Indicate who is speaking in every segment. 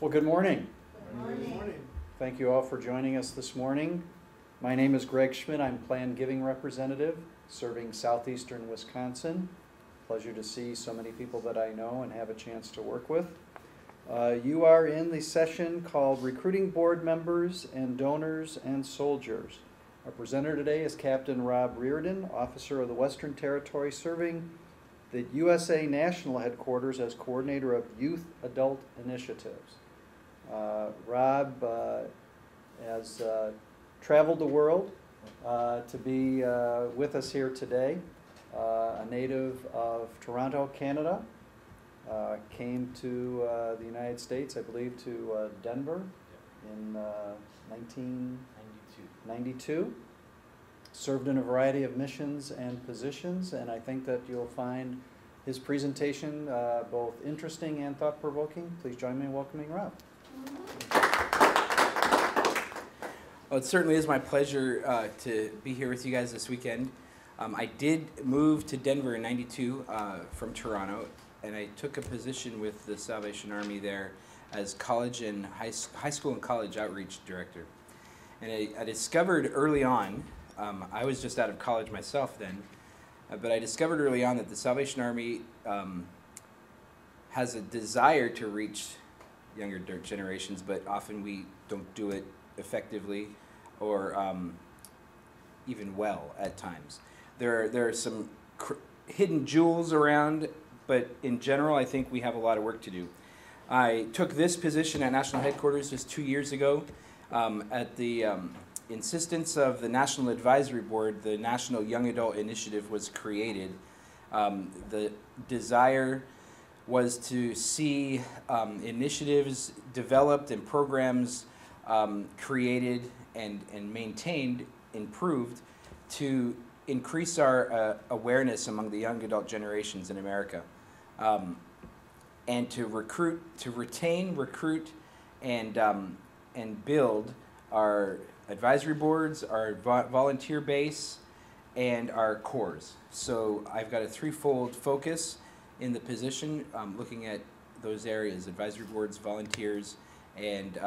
Speaker 1: Well, good morning.
Speaker 2: Good morning.
Speaker 1: Thank you all for joining us this morning. My name is Greg Schmidt. I'm Plan Giving Representative serving southeastern Wisconsin. Pleasure to see so many people that I know and have a chance to work with. You are in the session called Recruiting Board Members and Donors and Soldiers. Our presenter today is Captain Rob Reardon, officer of the Western Territory, serving the USA National Headquarters as Coordinator of Youth Adult Initiatives. Rob has traveled the world to be with us here today. A native of Toronto, Canada, came to the United States, I believe, to Denver in 1992. Served in a variety of missions and positions, and I think that you'll find his presentation both interesting and thought-provoking. Please join me in welcoming Rob.
Speaker 3: Well, it certainly is my pleasure to be here with you guys this weekend. I did move to Denver in '92 from Toronto, and I took a position with the Salvation Army there as college and high school and college outreach director. And I discovered early on, I was just out of college myself then, but I discovered early on that the Salvation Army has a desire to reach younger generations, but often we don't do it effectively or even well at times. There are some hidden jewels around, but in general I think we have a lot of work to do. I took this position at National Headquarters just 2 years ago. At the insistence of the National Advisory Board, the National Young Adult Initiative was created. The desire was to see initiatives developed and programs created and maintained, improved, to increase our awareness among the young adult generations in America, and to retain, recruit, and build our advisory boards, our volunteer base, and our cores. So I've got a threefold focus in the position, looking at those areas: advisory boards, volunteers, and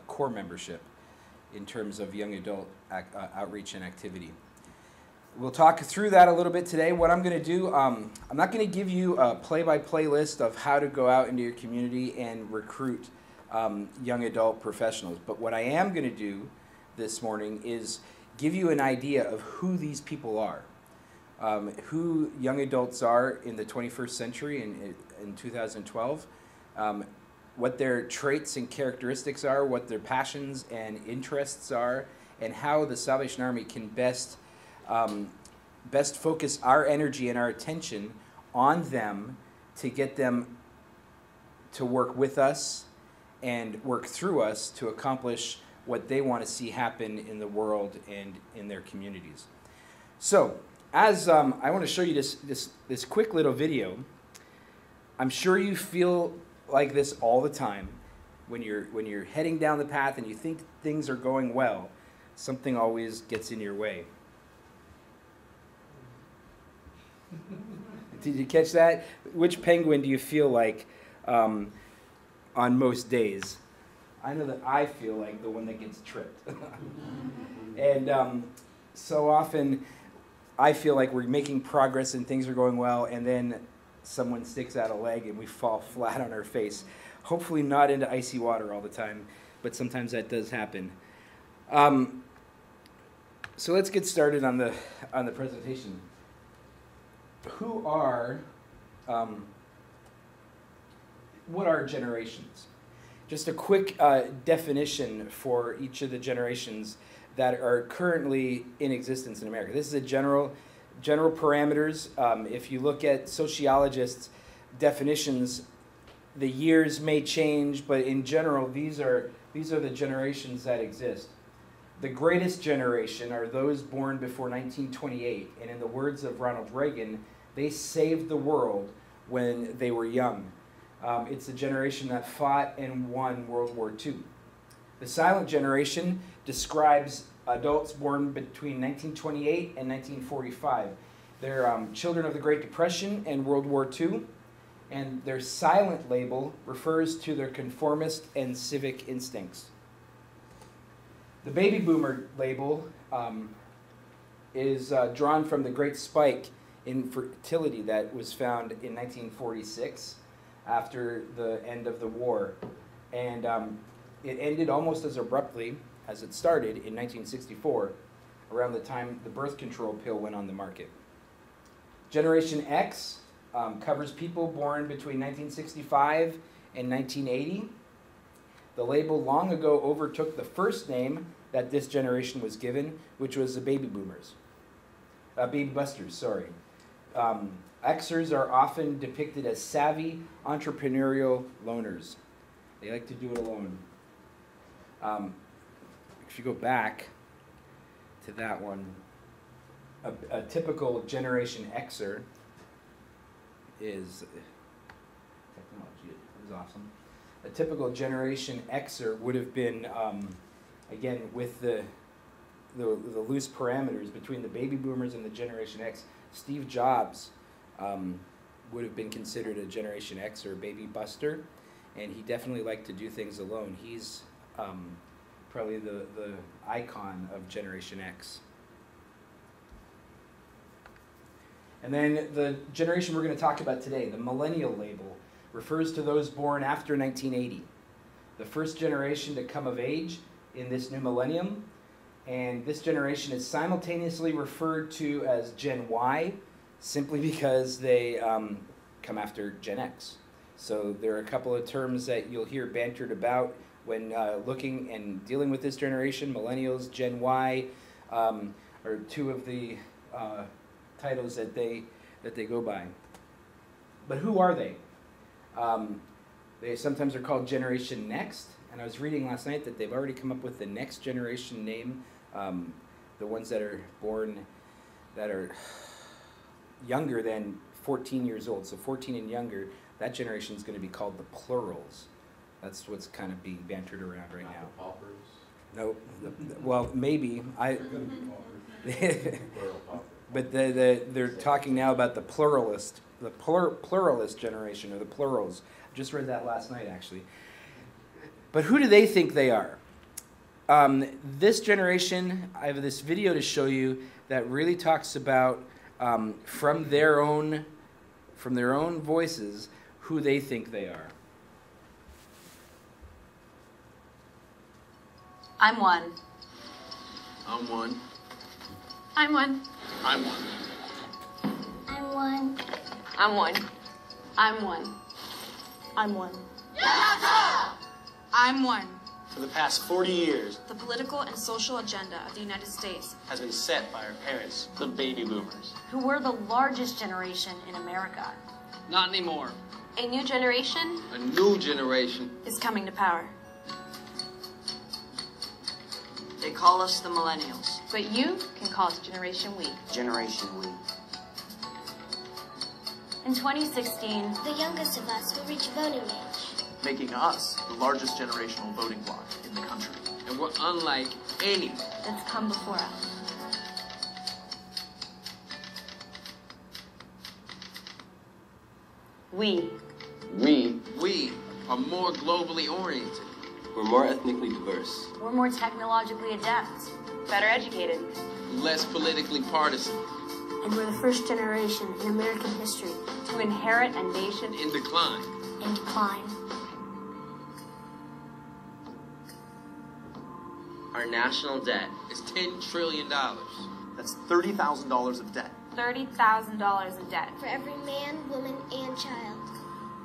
Speaker 3: core membership in terms of young adult outreach and activity. We'll talk through that a little bit today. What I'm going to do, I'm not going to give you a play-by-play list of how to go out into your community and recruit young adult professionals, but what I am going to do this morning is give you an idea of who these people are. Who young adults are in the 21st century in 2012, what their traits and characteristics are, what their passions and interests are, and how the Salvation Army can best focus our energy and our attention on them to get them to work with us and work through us to accomplish what they want to see happen in the world and in their communities. So, as I want to show you this quick little video. I'm sure you feel like this all the time when you're heading down the path and you think things are going well. Something always gets in your way. Did you catch that? Which penguin do you feel like on most days? I know that I feel like the one that gets tripped. And so often I feel like we're making progress and things are going well, and then someone sticks out a leg and we fall flat on our face. Hopefully not into icy water all the time, but sometimes that does happen. So let's get started on the presentation. Who are, what are generations? Just a quick definition for each of the generations that are currently in existence in America. This is a general parameters. If you look at sociologists' definitions, the years may change, but in general, these are the generations that exist. The greatest generation are those born before 1928, and in the words of Ronald Reagan, they saved the world when they were young. It's the generation that fought and won World War II. The silent generation describes adults born between 1928 and 1945. They're children of the Great Depression and World War II, And their silent label refers to their conformist and civic instincts. The baby boomer label is drawn from the great spike in fertility that was found in 1946 after the end of the war. And it ended almost as abruptly as it started in 1964, around the time the birth control pill went on the market. Generation X covers people born between 1965 and 1980. The label long ago overtook the first name that this generation was given, which was the baby boomers. Baby busters, sorry. Xers are often depicted as savvy, entrepreneurial loners. They like to do it alone. If you go back to that one, a typical Generation Xer is, technology is awesome. A typical Generation Xer would have been, again, with the loose parameters between the baby boomers and the Generation X. Steve Jobs would have been considered a Generation X or a baby buster, and he definitely liked to do things alone. He's probably the icon of Generation X. And then the generation we're going to talk about today, the Millennial label, refers to those born after 1980. The first generation to come of age in this new millennium. And this generation is simultaneously referred to as Gen Y, simply because they come after Gen X. So there are a couple of terms that you'll hear bantered about when looking and dealing with this generation. Millennials, Gen Y, are two of the titles that they go by. But who are they? They sometimes are called Generation Next, and I was reading last night that they've already come up with the next generation name. The ones that are born, that are younger than 14 years old, so 14 and younger, that generation is going to be called the plurals. That's what's kind of being bantered around right now.
Speaker 2: The paupers.
Speaker 3: No, well, maybe. But they're talking now about the pluralist, pluralist generation, or the plurals. I just read that last night, actually. But who do they think they are? This generation, I have this video to show you that really talks about, from their own voices, who they think they are.
Speaker 4: I'm one.
Speaker 2: I'm one.
Speaker 4: I'm one.
Speaker 2: I'm one.
Speaker 4: I'm one. I'm one. I'm one. I'm one. I'm one.
Speaker 2: For the past 40 years,
Speaker 4: The political and social agenda of the United States,
Speaker 2: has been set by our parents, the baby boomers.
Speaker 4: who were the largest generation in America.
Speaker 5: Not anymore.
Speaker 4: A new generation
Speaker 5: A new generation.
Speaker 4: is coming to power.
Speaker 6: They call us the Millennials.
Speaker 4: But you can call us Generation We.
Speaker 6: Generation We.
Speaker 4: In 2016,
Speaker 7: The youngest of us will reach voting age.
Speaker 2: Making us the largest generational voting bloc in the country.
Speaker 5: And we're unlike any.
Speaker 4: that's come before us. We.
Speaker 5: We are more globally oriented.
Speaker 8: We're more ethnically diverse.
Speaker 4: We're more technologically adept. Better educated.
Speaker 5: Less politically partisan.
Speaker 7: And we're the first generation in American history
Speaker 4: To inherit a nation
Speaker 5: In decline.
Speaker 7: in decline.
Speaker 6: Our national debt.
Speaker 5: It's $10 trillion.
Speaker 2: That's $30,000 of debt.
Speaker 4: $30,000 in debt.
Speaker 7: For every man, woman, and child.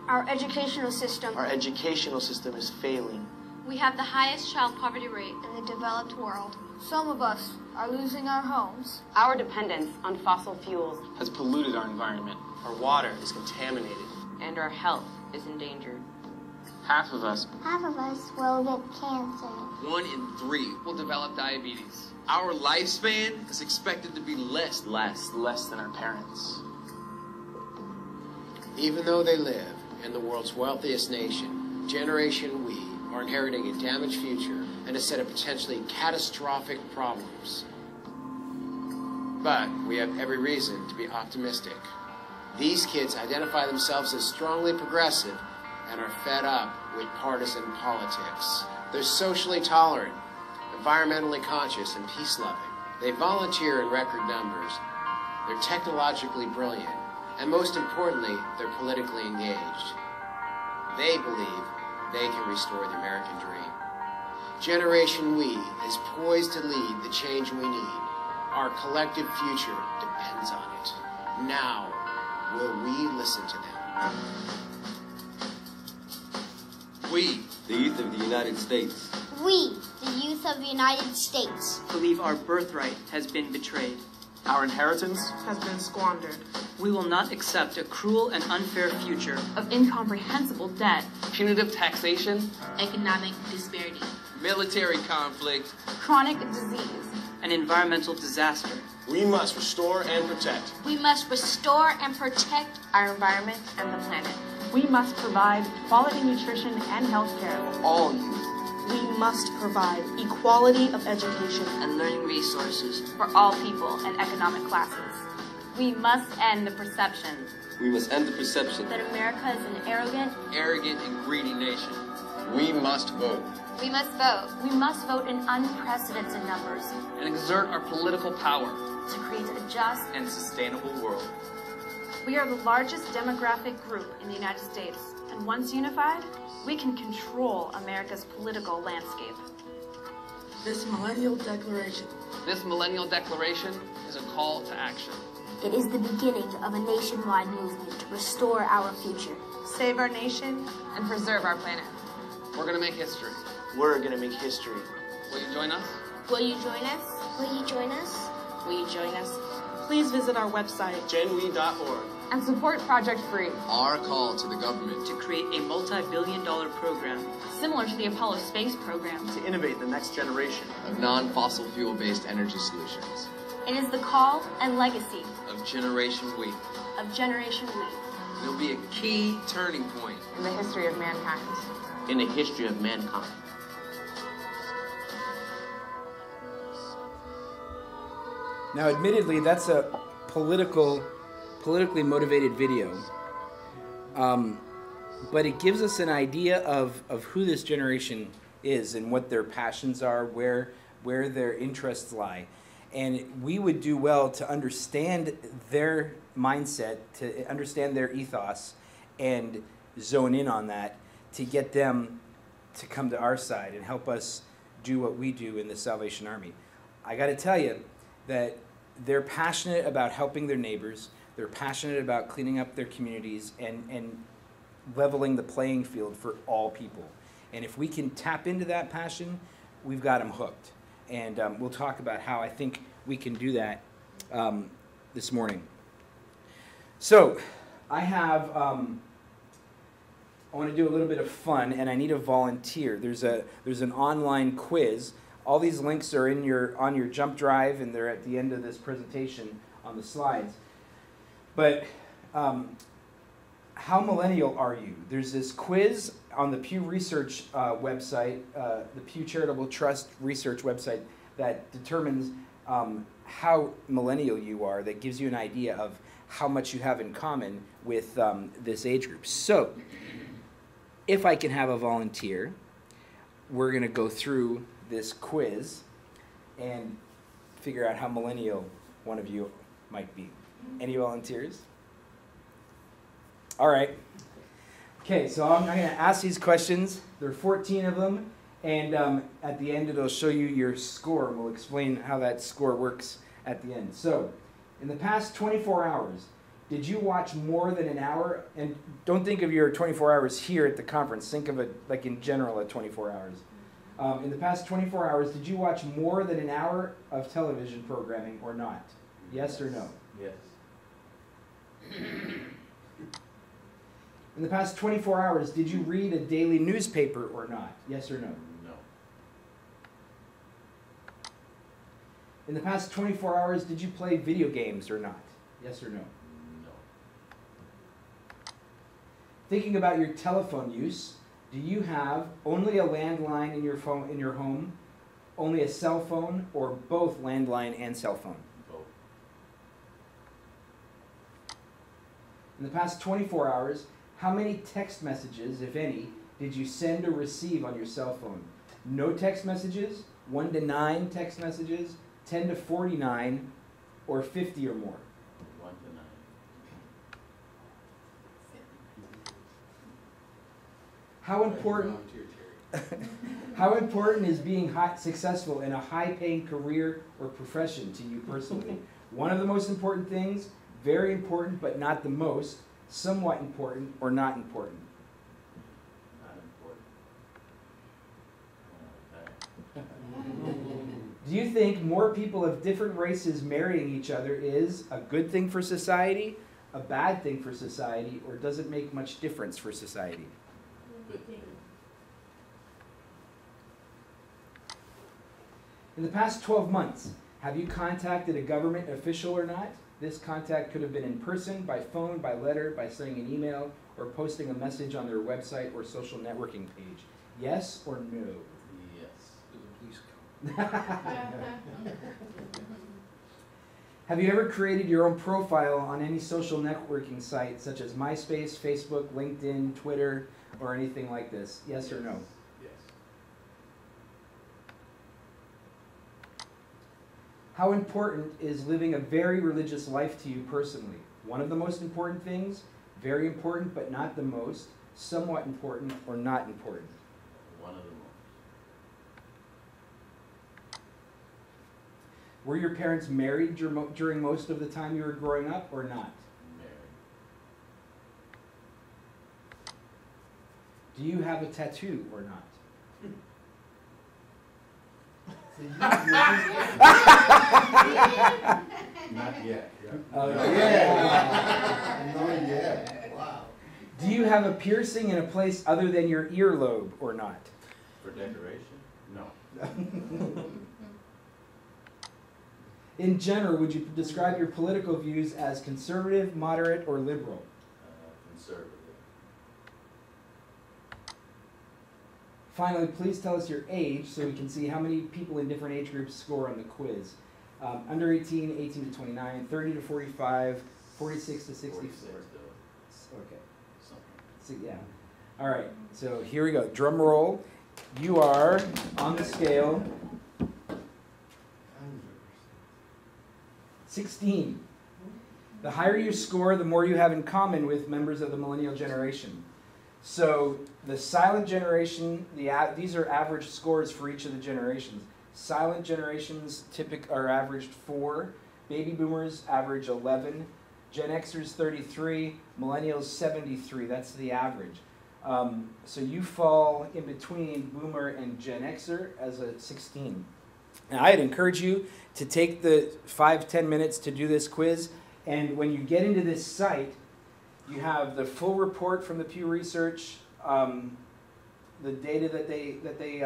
Speaker 4: Our educational system.
Speaker 2: Our educational system is failing.
Speaker 4: We have the highest child poverty rate.
Speaker 7: In the developed world. Some of us are losing our homes.
Speaker 9: Our dependence on fossil fuels
Speaker 2: Has polluted our environment. Our water is contaminated.
Speaker 9: and our health is endangered.
Speaker 2: Half of us
Speaker 7: Half of us will get cancer.
Speaker 5: 1 in 3 will develop diabetes. Our lifespan is expected to be less.
Speaker 2: less than our parents.
Speaker 10: Even though they live in the world's wealthiest nation, Generation We are inheriting a damaged future and a set of potentially catastrophic problems. But we have every reason to be optimistic. These kids identify themselves as strongly progressive and are fed up with partisan politics. They're socially tolerant, environmentally conscious, and peace-loving. They volunteer in record numbers. They're technologically brilliant, and most importantly, they're politically engaged. They believe they can restore the American dream. Generation We is poised to lead the change we need. Our collective future depends on it. Now, will we listen to them?
Speaker 2: We,
Speaker 8: The youth of the United States.
Speaker 7: We, the youth of the United States,
Speaker 11: believe our birthright has been betrayed.
Speaker 2: our inheritance,
Speaker 11: Has been squandered.
Speaker 12: We will not accept a cruel and unfair future
Speaker 9: Of incomprehensible debt.
Speaker 5: Punitive taxation,
Speaker 9: Economic disparity.
Speaker 5: military conflict,
Speaker 9: Chronic disease.
Speaker 12: and environmental disaster.
Speaker 13: We must restore and protect.
Speaker 7: we must restore and protect
Speaker 9: Our environment and the planet.
Speaker 11: We must provide quality nutrition and health care.
Speaker 5: all youth.
Speaker 11: We must provide equality of education.
Speaker 6: And learning resources.
Speaker 9: For all people and economic classes. We must end the perception
Speaker 8: We must end the perception
Speaker 7: that America is an arrogant.
Speaker 5: Arrogant and greedy nation.
Speaker 13: We must vote.
Speaker 7: We must vote. We must vote in unprecedented numbers
Speaker 5: And exert our political power
Speaker 7: to create a just.
Speaker 5: and sustainable world.
Speaker 14: We are the largest demographic group in the United States, and once unified, we can control America's political landscape.
Speaker 11: This Millennial Declaration.
Speaker 5: This Millennial Declaration is a call to action.
Speaker 7: It is the beginning of a nationwide movement to restore our future.
Speaker 14: Save our nation
Speaker 9: and preserve our planet.
Speaker 5: We're gonna make history.
Speaker 10: We're gonna make history.
Speaker 5: Will you join us?
Speaker 7: Will you join us? Will you join us?
Speaker 9: Will you join us?
Speaker 11: Please visit our website.
Speaker 13: GenWe.org.
Speaker 9: And support Project Free.
Speaker 2: Our call to the government
Speaker 12: To create a multi-billion-dollar program
Speaker 9: Similar to the Apollo space program.
Speaker 13: To innovate the next generation.
Speaker 2: of non-fossil fuel-based energy solutions,
Speaker 7: It is the call and legacy
Speaker 5: Of Generation We.
Speaker 7: of Generation We.
Speaker 5: It'll be a key turning point.
Speaker 9: In the history of mankind.
Speaker 6: In the history of mankind.
Speaker 3: Now, admittedly, that's a politically motivated video, but it gives us an idea of who this generation is and what their passions are, where their interests lie. And we would do well to understand their mindset, to understand their ethos, and zone in on that to get them to come to our side and help us do what we do in the Salvation Army. I got to tell you that they're passionate about helping their neighbors. They're passionate about cleaning up their communities and leveling the playing field for all people. And if we can tap into that passion, we've got them hooked. And we'll talk about how I think we can do that this morning. So I have, I want to do a little bit of fun, and I need a volunteer. There's an online quiz. All these links are on your jump drive, and they're at the end of this presentation on the slides. But how millennial are you? There's this quiz on the Pew Research website, the Pew Charitable Trust Research website, that determines how millennial you are, that gives you an idea of how much you have in common with this age group. So, if I can have a volunteer, we're going to go through this quiz and figure out how millennial one of you might be. Any volunteers? All right. Okay, so I'm going to ask these questions. There are 14 of them, and at the end it'll show you your score, and we'll explain how that score works at the end. So, in the past 24 hours, did you watch more than an hour? And don't think of your 24 hours here at the conference. Think of it like in general at 24 hours. In the past 24 hours, did you watch more than an hour of television programming or not? Yes or no?
Speaker 8: Yes.
Speaker 3: In the past 24 hours, did you read a daily newspaper or not? Yes or no?
Speaker 8: No.
Speaker 3: In the past 24 hours, did you play video games or not? Yes or no?
Speaker 8: No.
Speaker 3: Thinking about your telephone use, do you have only a landline in your phone in your home, only a cell phone, or both landline and cell phone?
Speaker 8: Both.
Speaker 3: In the past 24 hours, how many text messages, if any, did you send or receive on your cell phone? No text messages, 1 to 9 text messages, 10 to 49, or 50 or more.
Speaker 15: 1 to 9.
Speaker 3: How important? How important is being successful in a high-paying career or profession to you personally? One of the most important things, very important but not the most, somewhat important or not important.
Speaker 15: Not important.
Speaker 3: Do you think more people of different races marrying each other is a good thing for society, a bad thing for society, or does it make much difference for society?
Speaker 15: Good thing.
Speaker 3: In the past 12 months, have you contacted a government official or not? This contact could have been in person, by phone, by letter, by sending an email, or posting a message on their website or social networking page. Yes or no?
Speaker 15: Yes.
Speaker 3: Have you ever created your own profile on any social networking site such as MySpace, Facebook, LinkedIn, Twitter, or anything like this? Yes or no?
Speaker 15: Yes.
Speaker 3: How important is living a very religious life to you personally? One of the most important things, very important but not the most, somewhat important or not important?
Speaker 15: One of the most.
Speaker 3: Were your parents married during most of the time you were growing up or not?
Speaker 15: Married.
Speaker 3: Do you have a tattoo or not?
Speaker 15: Not yet.
Speaker 3: Yeah.
Speaker 15: Not yet. Wow.
Speaker 3: Do you have a piercing in a place other than your earlobe or not?
Speaker 15: For decoration? No.
Speaker 3: In general, would you describe your political views as conservative, moderate, or liberal?
Speaker 15: Conservative.
Speaker 3: Finally, please tell us your age so we can see how many people in different age groups score on the quiz. Under 18, 18 to 29, 30 to 45, 46 to 64.
Speaker 15: 46
Speaker 3: Okay.
Speaker 15: something.
Speaker 3: So, yeah. All right. So here we go. Drum roll. You are on the scale 16. The higher you score, the more you have in common with members of the millennial generation. So the silent generation, these are average scores for each of the generations. Silent generations are averaged 4. Baby boomers average 11. Gen Xers 33. Millennials 73. That's the average. So you fall in between boomer and Gen Xer as a 16. Now I'd encourage you to take the 5-10 minutes to do this quiz. And when you get into this site, you have the full report from the Pew Research, the data that they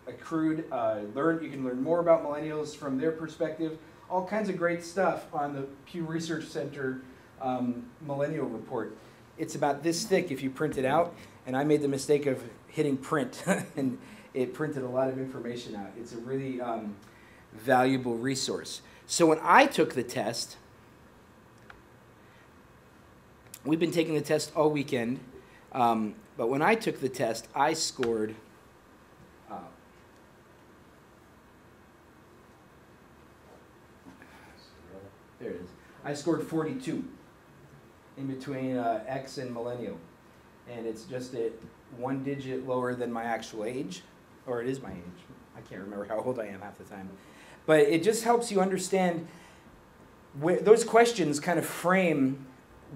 Speaker 3: accrued, you can learn more about millennials from their perspective, all kinds of great stuff on the Pew Research Center Millennial Report. It's about this thick if you print it out, and I made the mistake of hitting print, and it printed a lot of information out. It's a really valuable resource. So when I took the test, we've been taking the test all weekend, but when I took the test, I scored there it is. I scored 42 in between X and Millennial, and it's just 1 digit lower than my actual age, or it is my age. I can't remember how old I am half the time, but it just helps you understand where those questions kind of frame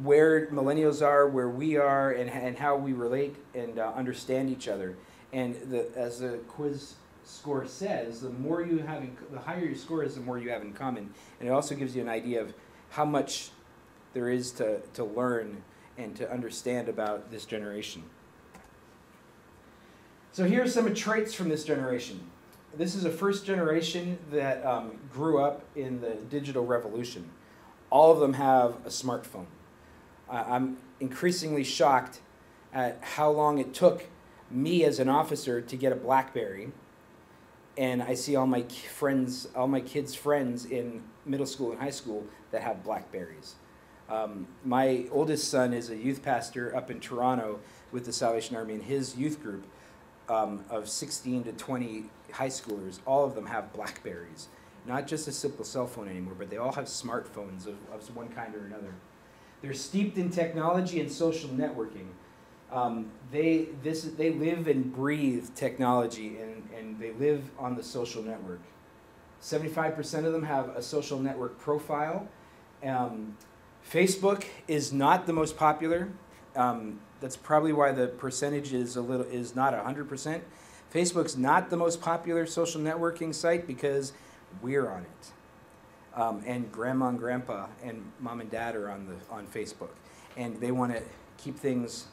Speaker 3: where millennials are, where we are, and how we relate and understand each other. And as the quiz score says, the higher your score is, the more you have in common. And it also gives you an idea of how much there is to learn and to understand about this generation. So here are some traits from this generation. This is a first generation that grew up in the digital revolution. All of them have a smartphone. I'm increasingly shocked at how long it took me as an officer to get a BlackBerry, and I see all my kids' friends in middle school and high school that have BlackBerries. My oldest son is a youth pastor up in Toronto with the Salvation Army, and his youth group of 16 to 20 high schoolers, all of them have Blackberries. Not just a simple cell phone anymore, but they all have smartphones of one kind or another. They're steeped in technology and social networking. They live and breathe technology, and they live on the social network. 75% of them have a social network profile. Facebook is not the most popular. That's probably why the percentage is not 100%. Facebook's not the most popular social networking site because we're on it. And grandma and grandpa and mom and dad are on Facebook. And they want to keep things,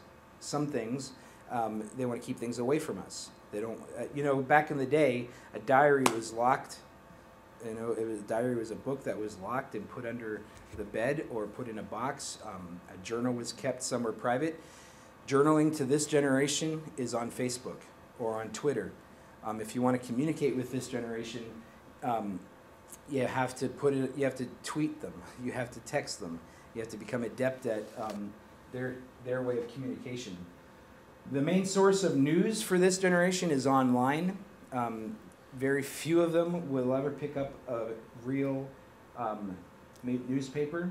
Speaker 3: they want to keep things away from us. They don't, back in the day, a diary was locked. A diary was a book that was locked and put under the bed or put in a box. A journal was kept somewhere private. Journaling to this generation is on Facebook or on Twitter. If you want to communicate with this generation, you have to tweet them. You have to text them. You have to become adept at their way of communication. The main source of news for this generation is online. Very few of them will ever pick up a real newspaper.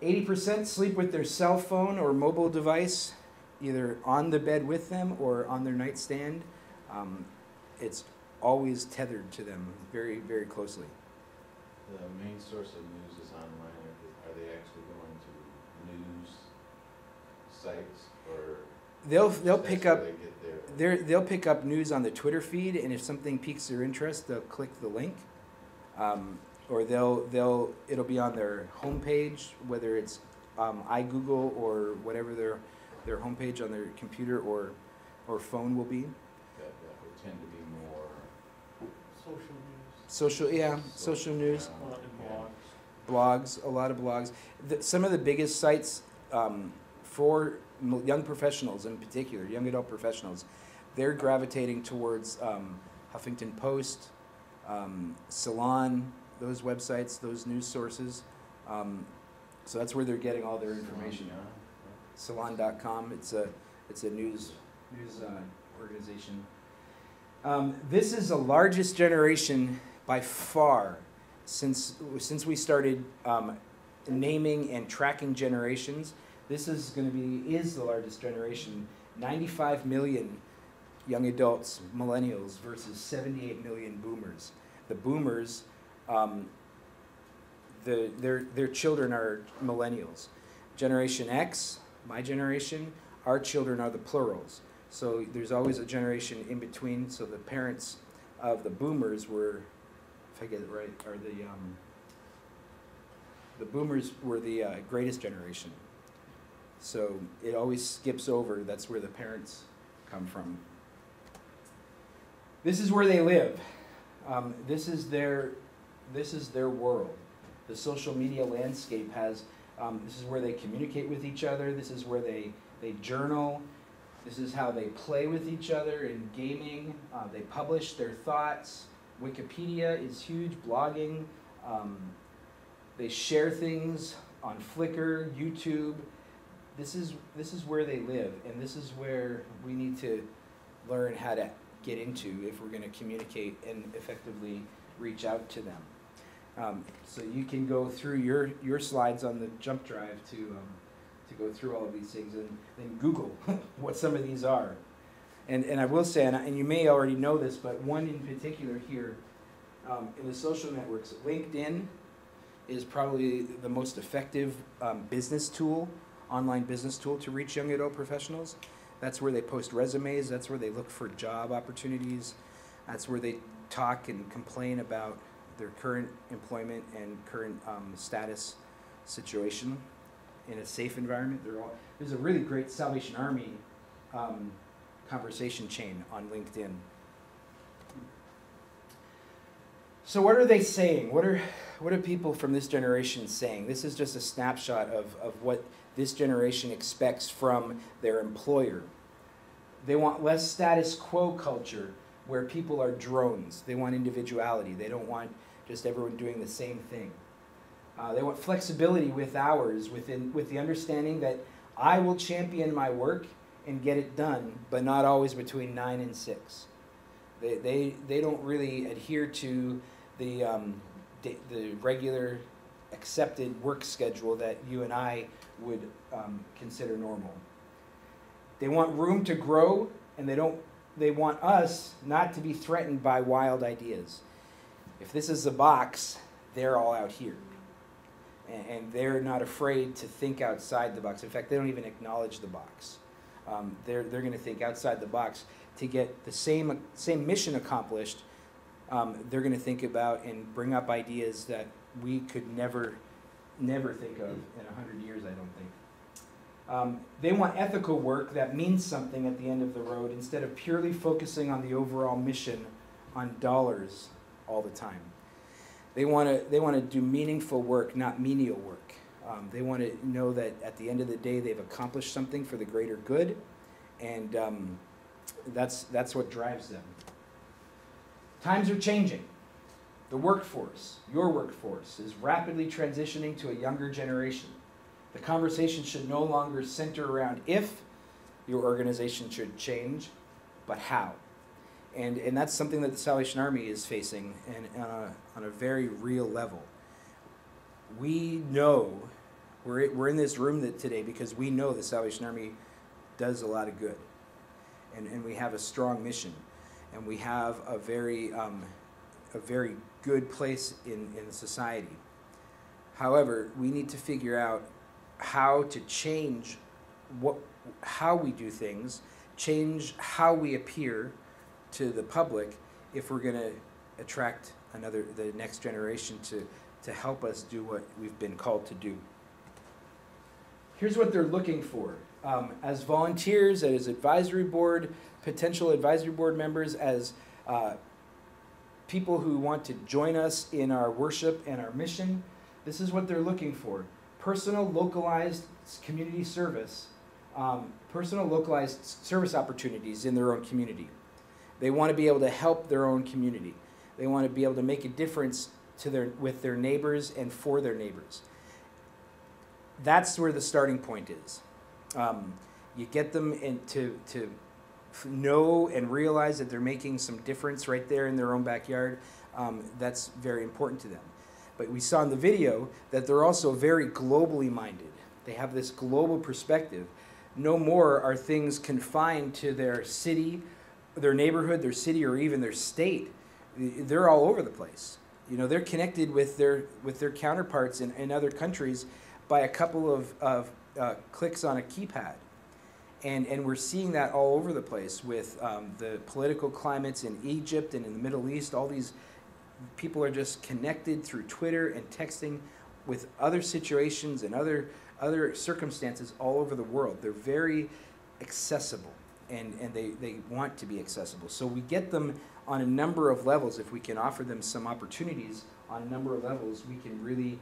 Speaker 3: 80% sleep with their cell phone or mobile device, either on the bed with them or on their nightstand. It's always tethered to them very, very closely.
Speaker 15: The main source of news is online. Are they actually going to news sites, or
Speaker 3: they'll pick up?
Speaker 15: They get
Speaker 3: they'll pick up news on the Twitter feed, and if something piques their interest, they'll click the link, or it'll be on their homepage, whether it's iGoogle or whatever their homepage on their computer or phone will be.
Speaker 15: That would tend to be more
Speaker 3: social news. Social news. Blogs, a lot of blogs. Some of the biggest sites for young professionals in particular, young adult professionals, they're gravitating towards Huffington Post, Salon, those websites, those news sources. So that's where they're getting all their information. Salon.com, it's a news organization. This is the largest generation by far since we started naming and tracking generations. This is the largest generation. 95 million young adults, millennials, versus 78 million boomers. The boomers, their children are millennials. Generation X, my generation, our children are the plurals. So there's always a generation in between. So the parents of the boomers were, if I get it right, are the boomers were the greatest generation. So it always skips over. That's where the parents come from. This is where they live. This is their world. The social media landscape has. This is where they communicate with each other. This is where they journal. This is how they play with each other in gaming. They publish their thoughts. Wikipedia is huge. Blogging. They share things on Flickr, YouTube. This is where they live, and this is where we need to learn how to get into if we're going to communicate and effectively reach out to them. So you can go through your slides on the jump drive to go through all of these things, and then Google what some of these are. And I will say, and you may already know this, but one in particular here, in the social networks, LinkedIn is probably the most effective business tool, online business tool to reach young adult professionals. That's where they post resumes. That's where they look for job opportunities. That's where they talk and complain about their current employment and current status situation in a safe environment. There's a really great Salvation Army conversation chain on LinkedIn. So what are they saying? What are people from this generation saying? This is just a snapshot of what this generation expects from their employer. They want less status quo culture where people are drones. They want individuality. They don't want just everyone doing the same thing. They want flexibility with hours, with the understanding that I will champion my work and get it done, but not always between 9 and 6. They don't really adhere to the regular accepted work schedule that you and I would consider normal. They want room to grow, and they want us not to be threatened by wild ideas. If this is a box, they're all out here. And they're not afraid to think outside the box. In fact, they don't even acknowledge the box. They're going to think outside the box to get the same mission accomplished. They're going to think about and bring up ideas that we could never think of in 100 years, I don't think. They want ethical work that means something at the end of the road instead of purely focusing on the overall mission on dollars all the time. They want to do meaningful work, not menial work. They want to know that at the end of the day they've accomplished something for the greater good, and that's what drives them. Times are changing. The workforce, your workforce, is rapidly transitioning to a younger generation. The conversation should no longer center around if your organization should change, but how. And that's something that the Salvation Army is facing on a very real level. We know, we're in this room today because we know the Salvation Army does a lot of good. And we have a strong mission. And we have a very good place in society. However, we need to figure out how to change how we do things, change how we appear to the public if we're going to attract the next generation to help us do what we've been called to do. Here's what they're looking for. As volunteers, as advisory board, potential advisory board members, as people who want to join us in our worship and our mission, this is what they're looking for. Personal, localized community service, personal, localized service opportunities in their own community. They want to be able to help their own community. They want to be able to make a difference with their neighbors and for their neighbors. That's where the starting point is. You get them to know and realize that they're making some difference right there in their own backyard. That's very important to them. But we saw in the video that they're also very globally minded. They have this global perspective. No more are things confined to their city, their neighborhood, their city, or even their state. They're all over the place. You know, they're connected with their counterparts in other countries by a couple of clicks on a keypad. And we're seeing that all over the place with the political climates in Egypt and in the Middle East. All these people are just connected through Twitter and texting with other situations and other circumstances all over the world. They're very accessible, and they want to be accessible. So we get them on a number of levels. If we can offer them some opportunities on a number of levels, we can really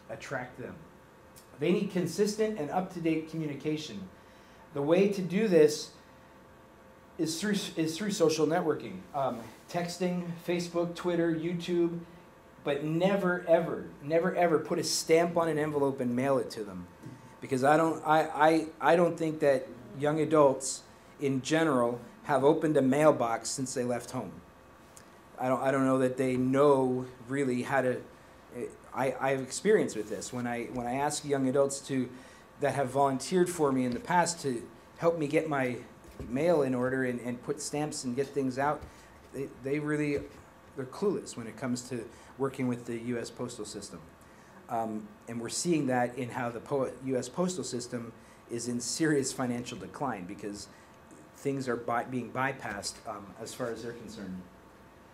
Speaker 3: attract them. They need consistent and up-to-date communication. The way to do this is through social networking. Texting, Facebook, Twitter, YouTube, but never ever put a stamp on an envelope and mail it to them. Because I don't think that young adults in general have opened a mailbox since they left home. I don't know that they know really how to. I have experience with this. When I ask young adults that have volunteered for me in the past to help me get my mail in order and put stamps and get things out, they're clueless when it comes to working with the U.S. postal system. And we're seeing that in how the U.S. postal system is in serious financial decline because things are being bypassed as far as they're concerned.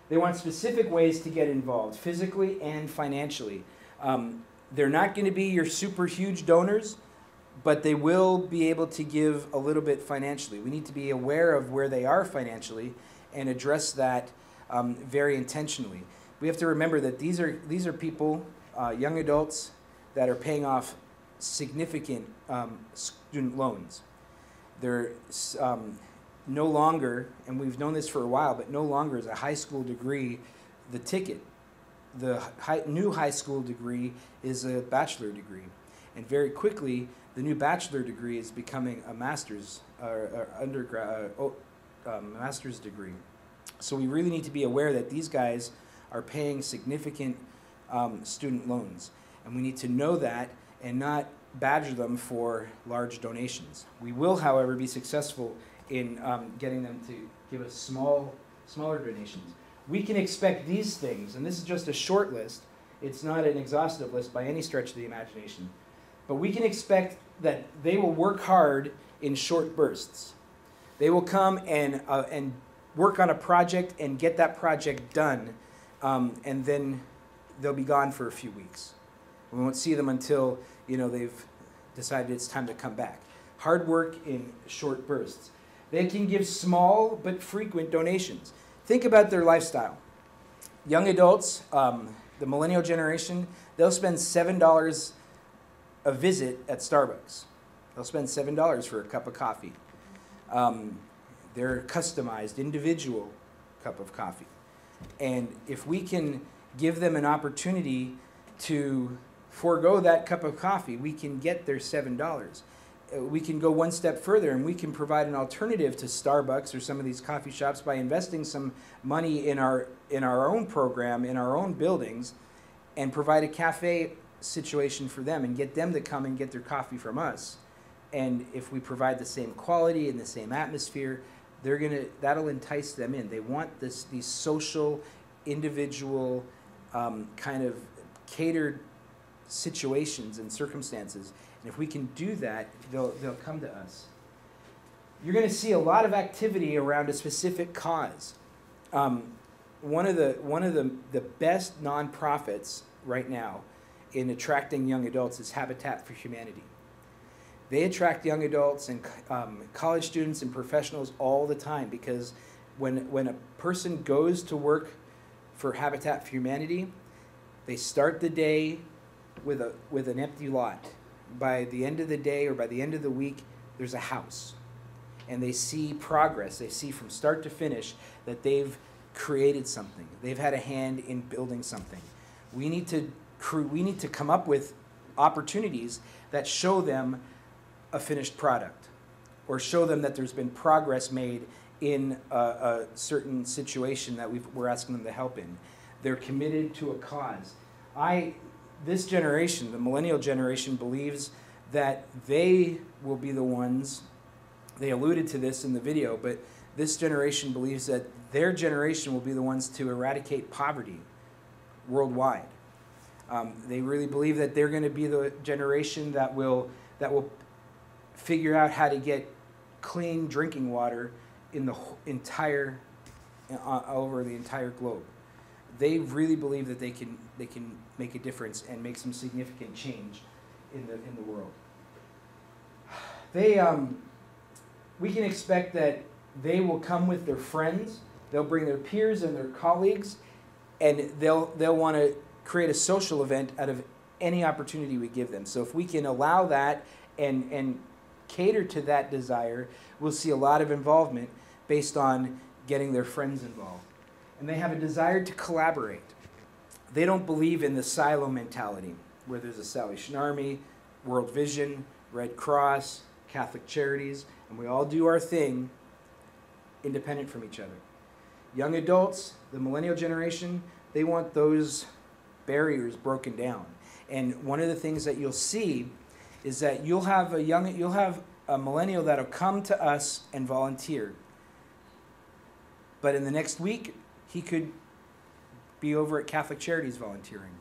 Speaker 3: They want specific ways to get involved, physically and financially. They're not going to be your super huge donors, but they will be able to give a little bit financially. We need to be aware of where they are financially and address that very intentionally. We have to remember that these are people, young adults, that are paying off significant student loans. They're no longer, and we've known this for a while, but no longer is a high school degree the ticket the new high school degree is a bachelor degree. And very quickly, the new bachelor degree is becoming a master's master's degree. So we really need to be aware that these guys are paying significant student loans. And we need to know that and not badger them for large donations. We will, however, be successful in getting them to give us smaller donations. We can expect these things, and this is just a short list. It's not an exhaustive list by any stretch of the imagination. But we can expect that they will work hard in short bursts. They will come and work on a project and get that project done, and then they'll be gone for a few weeks. We won't see them until they've decided it's time to come back. Hard work in short bursts. They can give small but frequent donations. Think about their lifestyle. Young adults, the millennial generation, they'll spend $7 a visit at Starbucks. They'll spend $7 for a cup of coffee. Their customized, individual cup of coffee. And if we can give them an opportunity to forego that cup of coffee, we can get their $7. We can go one step further, and we can provide an alternative to Starbucks or some of these coffee shops by investing some money in our own program, in our own buildings, and provide a cafe situation for them and get them to come and get their coffee from us. And if we provide the same quality and the same atmosphere, that'll entice them in. They want these social, individual, kind of catered situations and circumstances. And if we can do that, they'll come to us. You're going to see a lot of activity around a specific cause. One of the best nonprofits right now in attracting young adults is Habitat for Humanity. They attract young adults and college students and professionals all the time, because when a person goes to work for Habitat for Humanity, they start the day with an empty lot. By the end of the day or by the end of the week, there's a house. And they see progress. They see from start to finish that they've created something. They've had a hand in building something. We need to come up with opportunities that show them a finished product, or show them that there's been progress made in a certain situation that we're asking them to help in. They're committed to a cause. This generation, the millennial generation, believes that they will be the ones, they alluded to this in the video, but this generation believes that their generation will be the ones to eradicate poverty worldwide. They really believe that they're going to be the generation that will figure out how to get clean drinking water in the entire, over the entire globe. They really believe that they can make a difference and make some significant change in the world. We can expect that they will come with their friends. They'll bring their peers and their colleagues, and they'll want to create a social event out of any opportunity we give them. So if we can allow that and cater to that desire, we'll see a lot of involvement based on getting their friends involved. And they have a desire to collaborate. They don't believe in the silo mentality, where there's a Salvation Army, World Vision, Red Cross, Catholic Charities, and we all do our thing independent from each other. Young adults, the millennial generation, they want those barriers broken down. And one of the things that you'll see is that you'll have a millennial that'll come to us and volunteer. But in the next week, he could be over at Catholic Charities volunteering.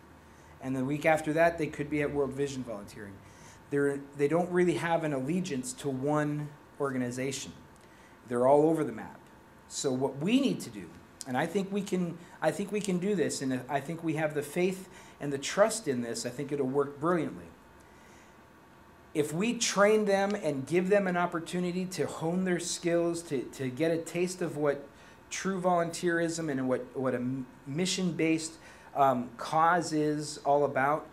Speaker 3: And the week after that, they could be at World Vision volunteering. They don't really have an allegiance to one organization. They're all over the map. So what we need to do, and I think we can do this, and I think we have the faith and the trust in this, I think it'll work brilliantly. If we train them and give them an opportunity to hone their skills, to get a taste of what true volunteerism and what a mission-based cause is all about,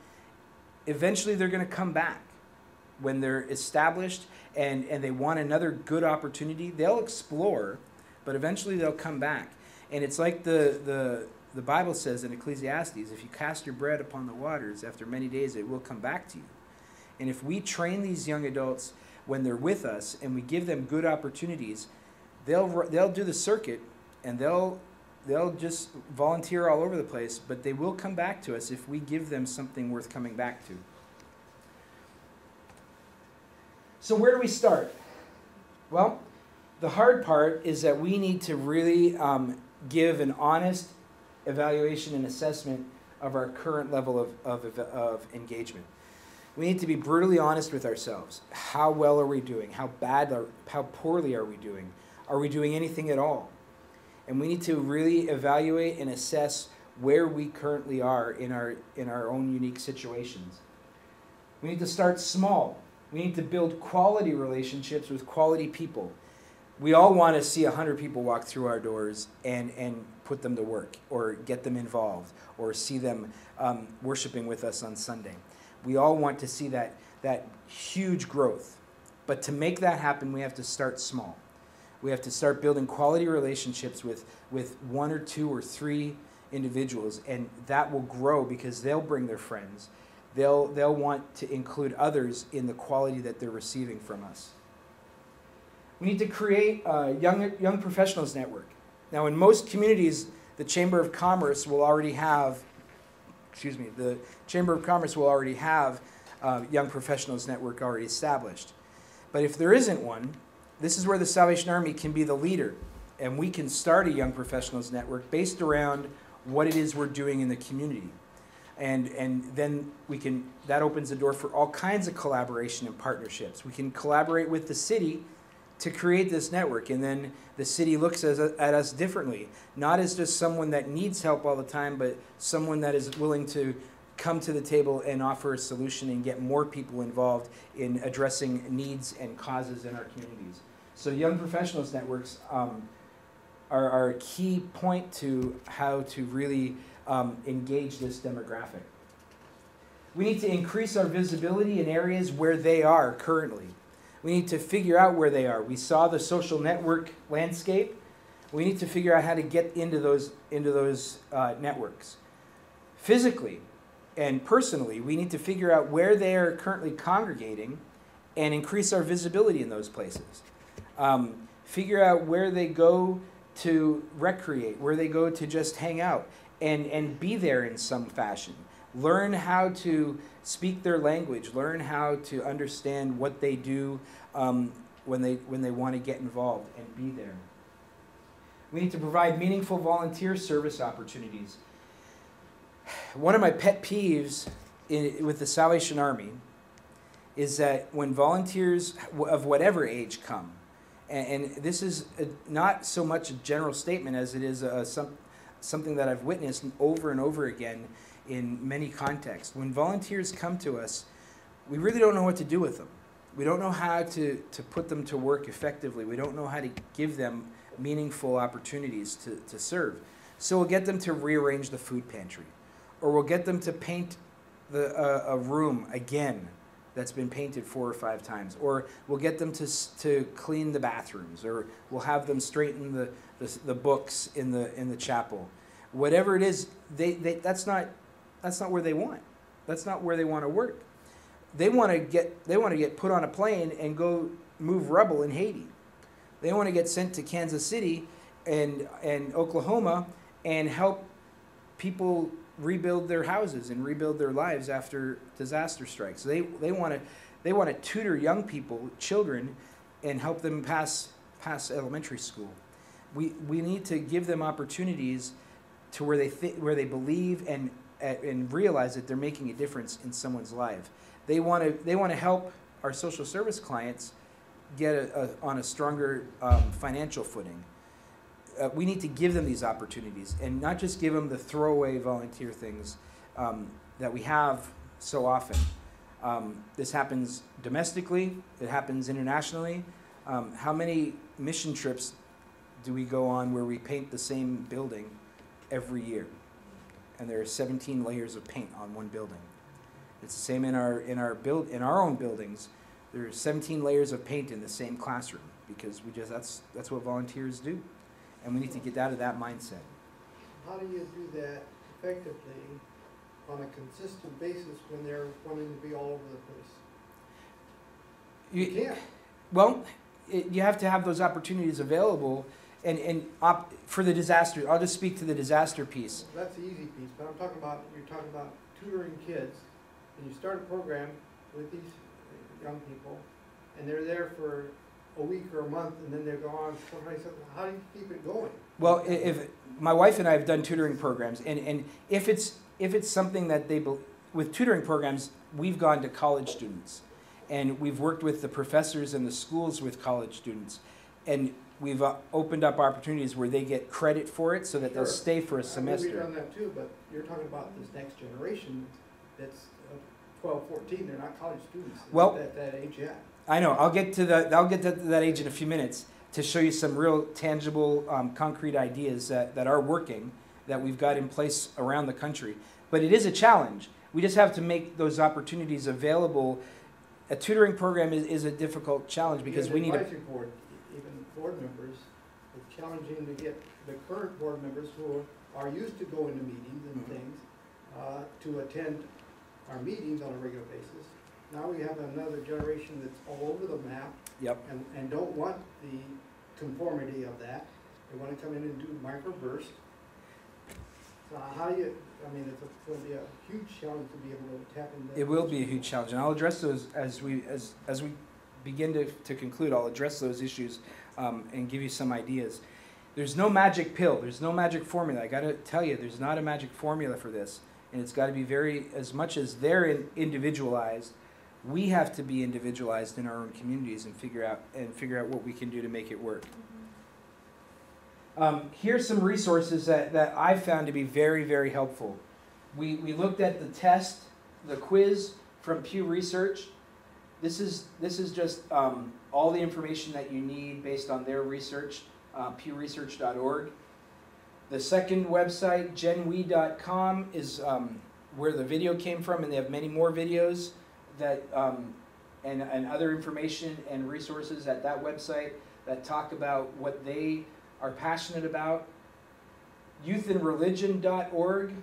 Speaker 3: eventually they're going to come back. When they're established and they want another good opportunity, they'll explore, but eventually they'll come back. And it's like the the Bible says in Ecclesiastes, if you cast your bread upon the waters, after many days it will come back to you. And if we train these young adults when they're with us and we give them good opportunities, they'll do the circuit and they'll just volunteer all over the place, but they will come back to us if we give them something worth coming back to. So where do we start? Well, the hard part is that we need to really give an honest evaluation and assessment of our current level of engagement. We need to be brutally honest with ourselves. How well are we doing? How poorly are we doing? Are we doing anything at all? And we need to really evaluate and assess where we currently are in our own unique situations. We need to start small. We need to build quality relationships with quality people. We all want to see 100 people walk through our doors and put them to work or get them involved or see them worshiping with us on Sunday. We all want to see that huge growth. But to make that happen, we have to start small. We have to start building quality relationships with 1 or 2 or 3 individuals, and that will grow because they'll bring their friends. They'll want to include others in the quality that they're receiving from us. We need to create a young professionals network. Now, in most communities, the Chamber of Commerce will already have, the Chamber of Commerce will already have young professionals network already established. But if there isn't one, this is where the Salvation Army can be the leader, and we can start a young professionals network based around what it is we're doing in the community. And then that opens the door for all kinds of collaboration and partnerships. We can collaborate with the city to create this network, and then the city looks at us differently, not as just someone that needs help all the time, but someone that is willing to come to the table and offer a solution and get more people involved in addressing needs and causes in our communities. So young professionals networks are a key point to how to really engage this demographic. We need to increase our visibility in areas where they are currently. We need to figure out where they are. We saw the social network landscape. We need to figure out how to get into those networks. Physically and personally, we need to figure out where they are currently congregating and increase our visibility in those places. Figure out where they go to recreate, where they go to just hang out, and be there in some fashion. Learn how to speak their language. Learn how to understand what they do when they want to get involved and be there. We need to provide meaningful volunteer service opportunities. One of my pet peeves with the Salvation Army is that when volunteers of whatever age come, and this is not so much a general statement as it is something that I've witnessed over and over again in many contexts. When volunteers come to us, we really don't know what to do with them. We don't know how to put them to work effectively. We don't know how to give them meaningful opportunities to serve. So we'll get them to rearrange the food pantry, or we'll get them to paint a room again that's been painted 4 or 5 times, or we'll get them to clean the bathrooms, or we'll have them straighten the books in the chapel. Whatever it is, that's not where they want. That's not where they want to work. They want to get put on a plane and go move rubble in Haiti. They want to get sent to Kansas City and Oklahoma and help people rebuild their houses and rebuild their lives after disaster strikes. They want to tutor young people, children, and help them pass elementary school. We need to give them opportunities to where they believe and realize that they're making a difference in someone's life. They want to help our social service clients get on a stronger financial footing. We need to give them these opportunities and not just give them the throwaway volunteer things that we have so often. This happens domestically. It happens internationally. How many mission trips do we go on where we paint the same building every year? And there are 17 layers of paint on one building. It's the same in our own buildings. There are 17 layers of paint in the same classroom because that's what volunteers do. And we need to get out of that mindset.
Speaker 16: how do you do that effectively on a consistent basis when they're wanting to be all over the place? You can't.
Speaker 3: Well, you have to have those opportunities available, and for the disaster. I'll just speak to the disaster piece.
Speaker 16: That's the easy piece, but you're talking about tutoring kids, and you start a program with these young people, and they're there for a week or a month, and then they're gone. How do you keep it going?
Speaker 3: Well, if my wife and I have done tutoring programs, and if it's something that with tutoring programs, we've gone to college students, and we've worked with the professors and the schools with college students, and we've opened up opportunities where they get credit for it, so that they'll stay for a semester.
Speaker 16: We've done that too, but you're talking about this next generation that's 12, 14. They're not college students. They're not at that age yet.
Speaker 3: I know. I'll get to that age in a few minutes to show you some real tangible, concrete ideas that are working, that we've got in place around the country. But it is a challenge. We just have to make those opportunities available. A tutoring program is a difficult challenge because we need a
Speaker 16: board, even board members. It's challenging to get the current board members who are used to going to meetings and things to attend our meetings on a regular basis. Now we have another generation that's all over the map.
Speaker 3: Yep.
Speaker 16: And don't want the conformity of that. They want to come in and do microburst. So how do you, it's going to be a huge challenge to be able to tap into that.
Speaker 3: It will be a huge challenge, and I'll address those as we begin to conclude. I'll address those issues and give you some ideas. There's no magic pill. There's no magic formula. I got to tell you, there's not a magic formula for this, and it's got to be as much as they're individualized. We have to be individualized in our own communities and figure out what we can do to make it work. Here's some resources that I've found to be very, very helpful. We looked at the quiz from Pew Research. This is just all the information that you need based on their research, pewresearch.org. The second website, genwe.com, is where the video came from, and they have many more videos that and other information and resources at that website that talk about what they are passionate about. Youthandreligion.org.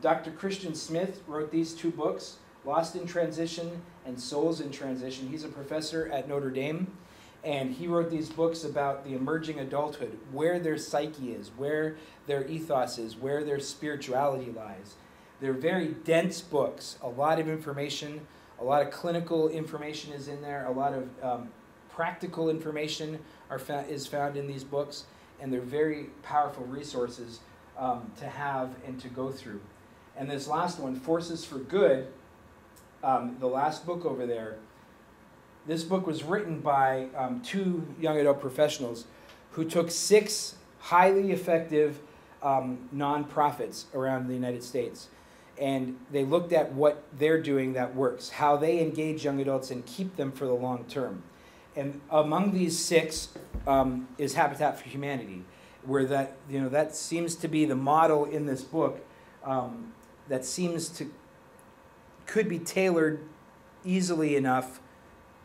Speaker 3: Dr. Christian Smith wrote these two books, Lost in Transition and Souls in Transition. He's a professor at Notre Dame, and he wrote these books about the emerging adulthood, where their psyche is, where their ethos is, where their spirituality lies. They're very dense books, a lot of information. A lot of clinical information is in there. A lot of practical information is found in these books, and they're very powerful resources to have and to go through. And this last one, Forces for Good, the last book over there, this book was written by two young adult professionals who took 6 highly effective nonprofits around the United States. And they looked at what they're doing that works, how they engage young adults and keep them for the long term. And among these 6 is Habitat for Humanity, where that seems to be the model in this book that could be tailored easily enough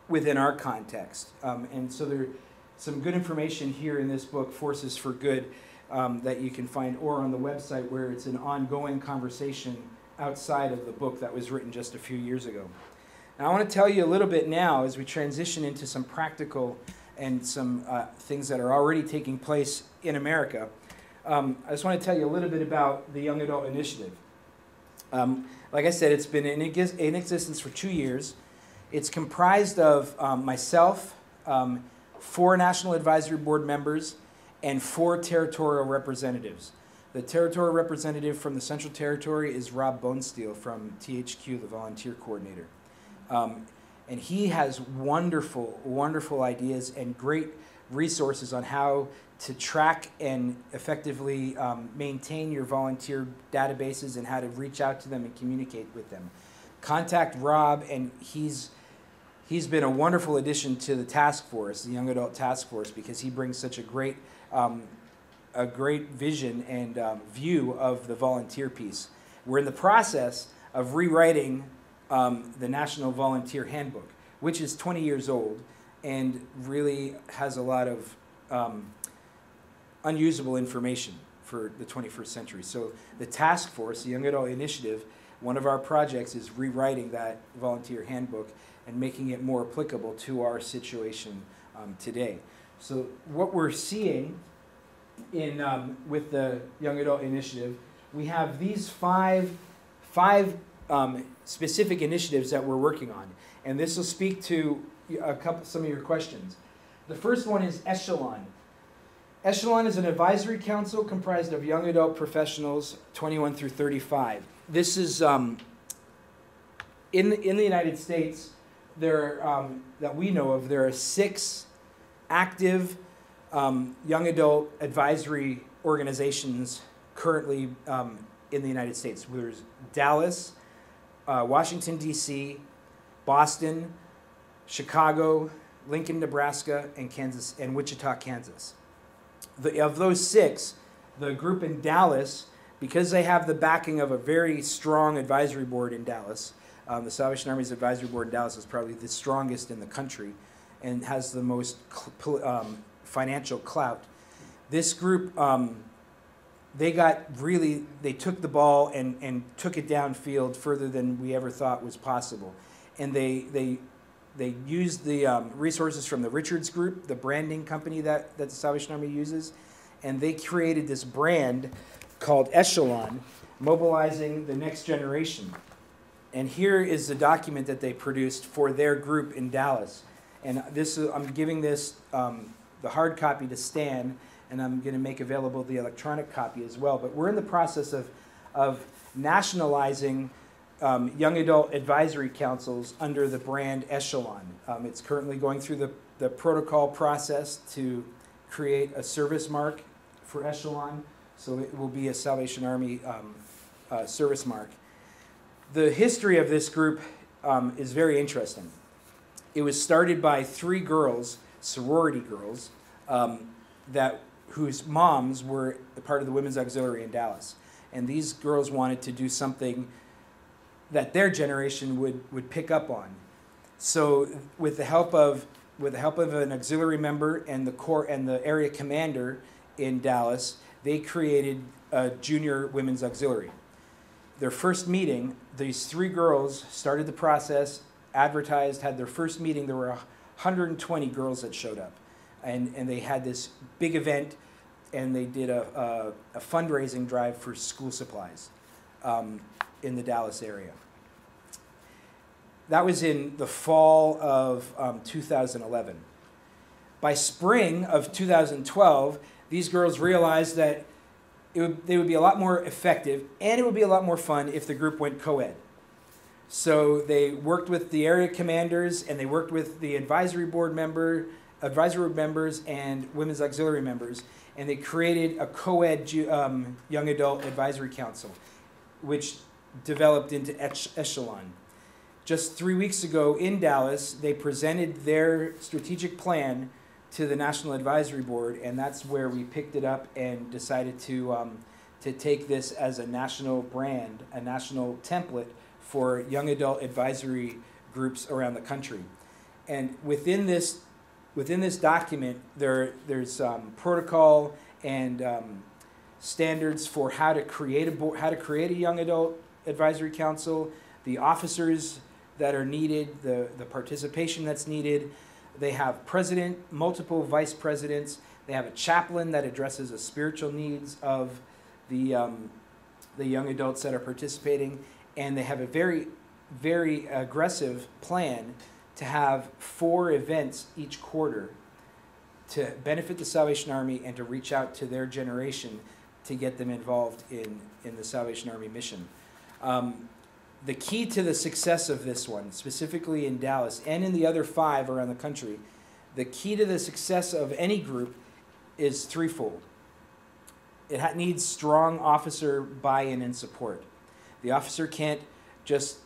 Speaker 3: within our context. And so there's some good information here in this book, Forces for Good, that you can find, or on the website where it's an ongoing conversation outside of the book that was written just a few years ago. Now I want to tell you a little bit now as we transition into some practical and some things that are already taking place in America. I just want to tell you a little bit about the Young Adult Initiative. Like I said, it's been in existence for 2 years. It's comprised of myself, 4 National Advisory Board members, and 4 territorial representatives. The territorial representative from the Central Territory is Rob Bonesteel from THQ, the volunteer coordinator. And he has wonderful, wonderful ideas and great resources on how to track and effectively maintain your volunteer databases and how to reach out to them and communicate with them. Contact Rob, and he's been a wonderful addition to the task force, the Young Adult Task Force, because he brings such a great vision and view of the volunteer piece. We're in the process of rewriting the National Volunteer Handbook, which is 20 years old and really has a lot of unusable information. for the 21st century. So the task force, the Young Adult Initiative, one of our projects is rewriting that volunteer handbook and making it more applicable to our situation today. So what we're seeing in with the Young Adult Initiative, we have these five specific initiatives that we're working on, and this will speak to some of your questions. The first one is Echelon. Echelon is an advisory council comprised of young adult professionals 21 through 35. This is in the United States. There that we know of, there are 6 active young adult advisory organizations currently in the United States. There's Dallas, Washington, D.C., Boston, Chicago, Lincoln, Nebraska, and Kansas, and Wichita, Kansas. Of those 6, the group in Dallas, because they have the backing of a very strong advisory board in Dallas, the Salvation Army's advisory board in Dallas is probably the strongest in the country and has the most financial clout. This group, they took the ball and took it downfield further than we ever thought was possible. And they used the resources from the Richards Group, the branding company that the Salvation Army uses, and they created this brand called Echelon, mobilizing the next generation. And here is the document that they produced for their group in Dallas. And this I'm giving this the hard copy to Stan, and I'm going to make available the electronic copy as well. But we're in the process of nationalizing young adult advisory councils under the brand Echelon. It's currently going through the protocol process to create a service mark for Echelon, so it will be a Salvation Army service mark. The history of this group is very interesting. It was started by 3 girls, sorority girls, whose moms were part of the Women's Auxiliary in Dallas. And these girls wanted to do something that their generation would pick up on. So with the help of an auxiliary member and the area commander in Dallas, they created a junior women's auxiliary. Their first meeting, these 3 girls started the process, advertised, had their first meeting. There were 120 girls that showed up. And they had this big event, and they did a fundraising drive for school supplies in the Dallas area. That was in the fall of 2011. By spring of 2012, these girls realized that they would be a lot more effective, and it would be a lot more fun if the group went co-ed. So they worked with the area commanders, and they worked with the advisory board members and women's auxiliary members, and they created a co-ed young adult advisory council, which developed into Echelon. Just 3 weeks ago in Dallas, they presented their strategic plan to the National Advisory Board, and that's where we picked it up and decided to take this as a national brand, a national template for young adult advisory groups around the country. And within this document, there's protocol and standards for how to create a young adult advisory council, the officers that are needed, the participation that's needed. They have president, multiple vice presidents. They have a chaplain that addresses the spiritual needs of the young adults that are participating, and they have a very, very aggressive plan to have 4 events each quarter to benefit the Salvation Army and to reach out to their generation to get them involved in the Salvation Army mission. The key to the success of this one, specifically in Dallas and in the other 5 around the country, the key to the success of any group is threefold. It needs strong officer buy-in and support. The officer can't just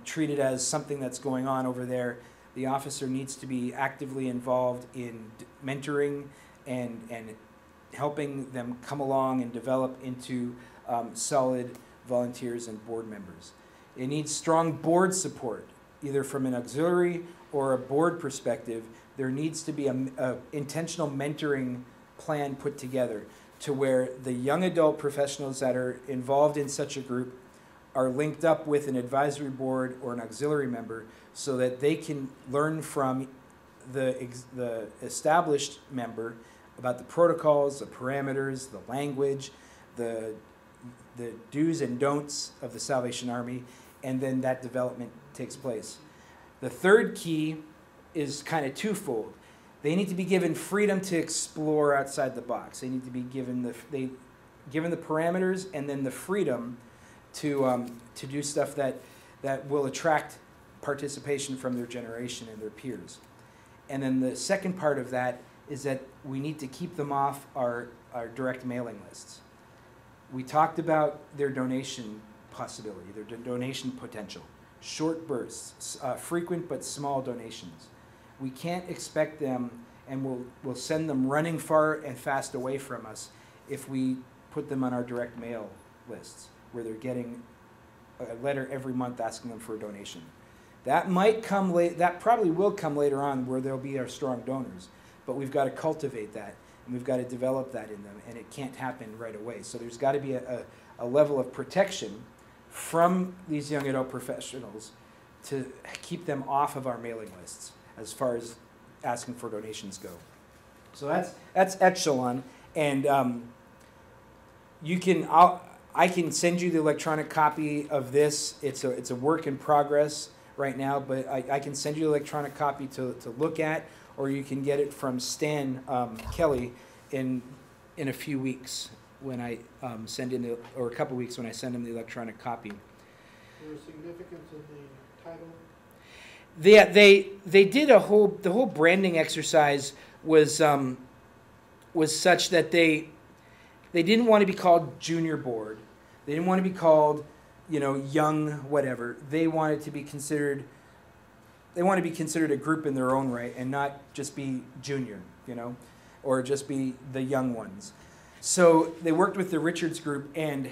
Speaker 3: treat it as something that's going on over there. The officer needs to be actively involved in mentoring and helping them come along and develop into solid volunteers and board members. It needs strong board support, either from an auxiliary or a board perspective. There needs to be an intentional mentoring plan put together to where the young adult professionals that are involved in such a group are linked up with an advisory board or an auxiliary member so that they can learn from the established member about the protocols, the parameters, the language, the do's and don'ts of the Salvation Army, and then that development takes place. The third key is kind of twofold. They need to be given freedom to explore outside the box. They need to be given the parameters and then the freedom to do stuff that will attract participation from their generation and their peers. And then the second part of that is that we need to keep them off our direct mailing lists. We talked about their donation possibility, their donation potential, short bursts, frequent but small donations. We can't expect them, and we'll send them running far and fast away from us if we put them on our direct mail lists, where they're getting a letter every month asking them for a donation. That might come late. That probably will come later on, where they'll be our strong donors. But we've got to cultivate that, and we've got to develop that in them, and it can't happen right away. So there's got to be a level of protection from these young adult professionals to keep them off of our mailing lists as far as asking for donations go. So that's Echelon, and I can send you the electronic copy of this. It's a work in progress right now, but I can send you the electronic copy to look at, or you can get it from Stan Kelly in a few weeks when I send in or a couple weeks when I send him the electronic copy.
Speaker 16: Is there a significance of the title?
Speaker 3: They did the whole branding exercise was such that they didn't want to be called junior board. They didn't want to be called, young whatever. They wanted to be considered. They want to be considered a group in their own right and not just be junior, or just be the young ones. So they worked with the Richards group, and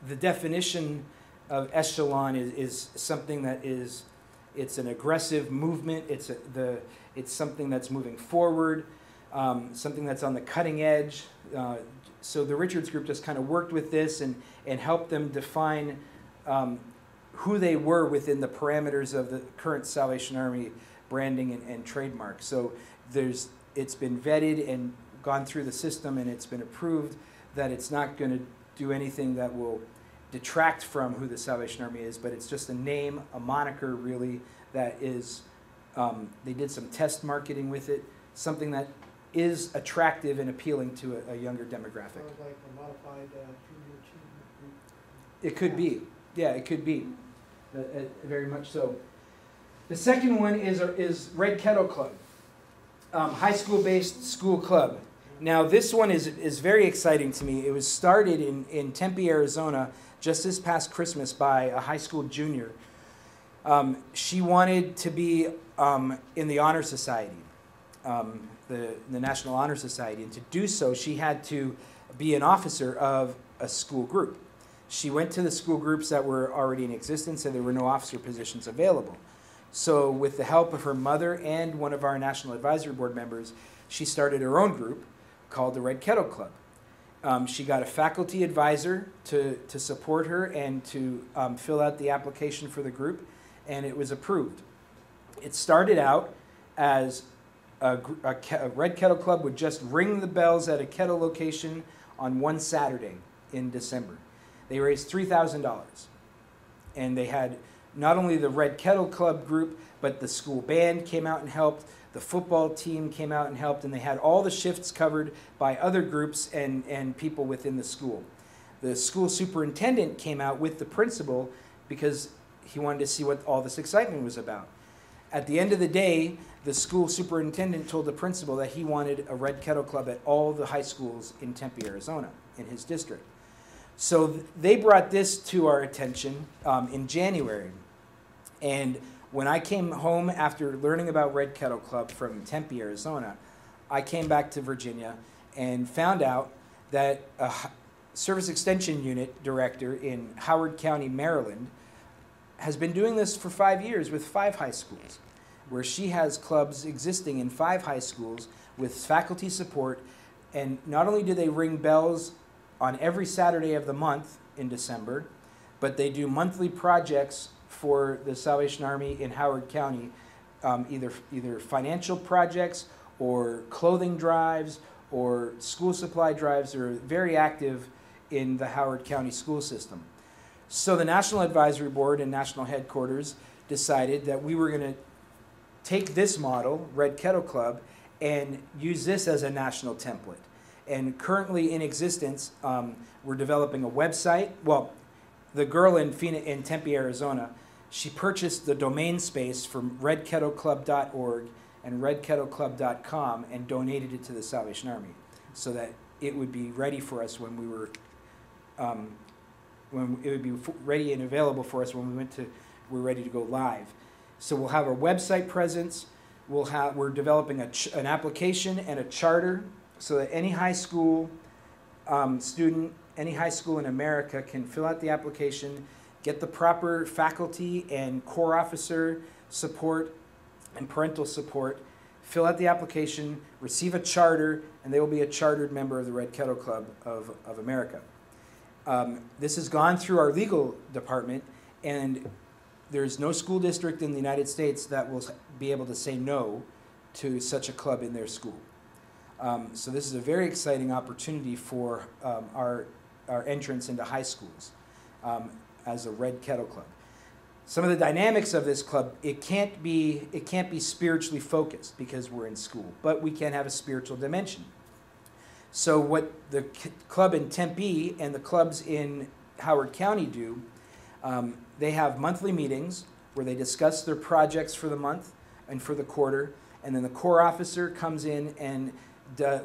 Speaker 3: the definition of Echelon is something that is. It's an aggressive movement. It's something that's moving forward, something that's on the cutting edge. So the Richards group just kind of worked with this and helped them define who they were within the parameters of the current Salvation Army branding and trademark. So it's been vetted and gone through the system, and it's been approved that it's not going to do anything that will detract from who the Salvation Army is, but it's just a name, a moniker really, that is, they did some test marketing with it, something that is attractive and appealing to a younger demographic.
Speaker 16: Sounds like a modified junior achievement group.
Speaker 3: It could be. Yeah, it could be. Very much so. The second one is Red Kettle Club, high school-based school club. Now this one is very exciting to me. It was started in Tempe, Arizona, just this past Christmas by a high school junior. She wanted to be in the Honor Society, the National Honor Society, and to do so she had to be an officer of a school group. She went to the school groups that were already in existence, and there were no officer positions available. So with the help of her mother and one of our National Advisory Board members, she started her own group called the Red Kettle Club. She got a faculty advisor to support her and to fill out the application for the group, and it was approved. It started out as a Red Kettle Club would just ring the bells at a kettle location on one Saturday in December. They raised $3,000, and they had not only the Red Kettle Club group, but the school band came out and helped. The football team came out and helped, and they had all the shifts covered by other groups and people within the school. The school superintendent came out with the principal because he wanted to see what all this excitement was about. At the end of the day, the school superintendent told the principal that he wanted a Red Kettle Club at all the high schools in Tempe, Arizona, in his district. So they brought this to our attention in January. And when I came home after learning about Red Kettle Club from Tempe, Arizona, I came back to Virginia and found out that a Service Extension Unit director in Howard County, Maryland, has been doing this for 5 years with 5 high schools, where she has clubs existing in 5 high schools with faculty support And not only do they ring bells on every Saturday of the month in December, but they do monthly projects for the Salvation Army in Howard County, either financial projects or clothing drives or school supply drives. They're very active in the Howard County school system. So the National Advisory Board and National Headquarters decided that we were going to take this model, Red Kettle Club, and use this as a national template. And currently in existence, we're developing a website. Well, the girl in Tempe, Arizona, she purchased the domain space from redkettleclub.org and redkettleclub.com and donated it to the Salvation Army so that it would be ready for us when we were, when it would be ready and available for us when we're ready to go live. So we'll have a website presence. We're developing an application and a charter so that any high school student, any high school in America can fill out the application, get the proper faculty and corps officer support and parental support, fill out the application, receive a charter, and they will be a chartered member of the Red Kettle Club of America. This has gone through our legal department, and there's no school district in the United States that will be able to say no to such a club in their school. So this is a very exciting opportunity for our entrance into high schools as a Red Kettle Club. Some of the dynamics of this club, it can't be spiritually focused because we're in school, but we can have a spiritual dimension. So what the club in Tempe and the clubs in Howard County do, they have monthly meetings where they discuss their projects for the month and for the quarter, and then the corps officer comes in and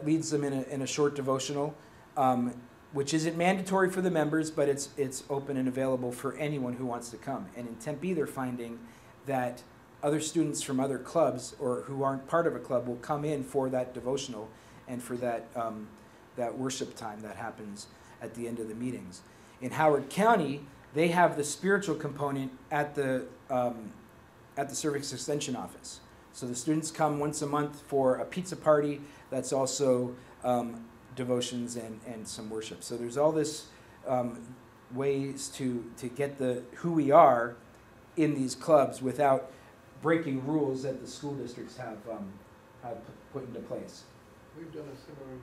Speaker 3: leads them in a short devotional, which isn't mandatory for the members, but it's open and available for anyone who wants to come. And in Tempe, they're finding that other students from other clubs or who aren't part of a club will come in for that devotional and for that worship time that happens at the end of the meetings. In Howard County, they have the spiritual component at the Service Extension Office. So the students come once a month for a pizza party that's also devotions and some worship. So there's all this ways to get who we are in these clubs without breaking rules that the school districts have put into place.
Speaker 16: We've done a similar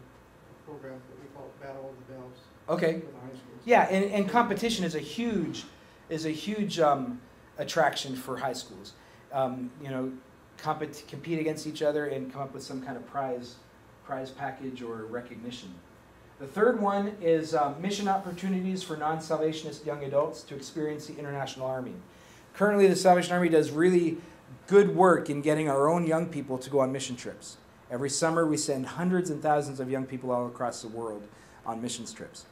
Speaker 16: program that we call Battle of the Bells.
Speaker 3: Okay.
Speaker 16: For the high schools.
Speaker 3: Yeah, and competition is a huge attraction for high schools. You know, compete against each other and come up with some kind of prize package or recognition. The third one is mission opportunities for non-Salvationist young adults to experience the International Army. Currently, the Salvation Army does really good work in getting our own young people to go on mission trips. Every summer, we send hundreds and thousands of young people all across the world on missions trips.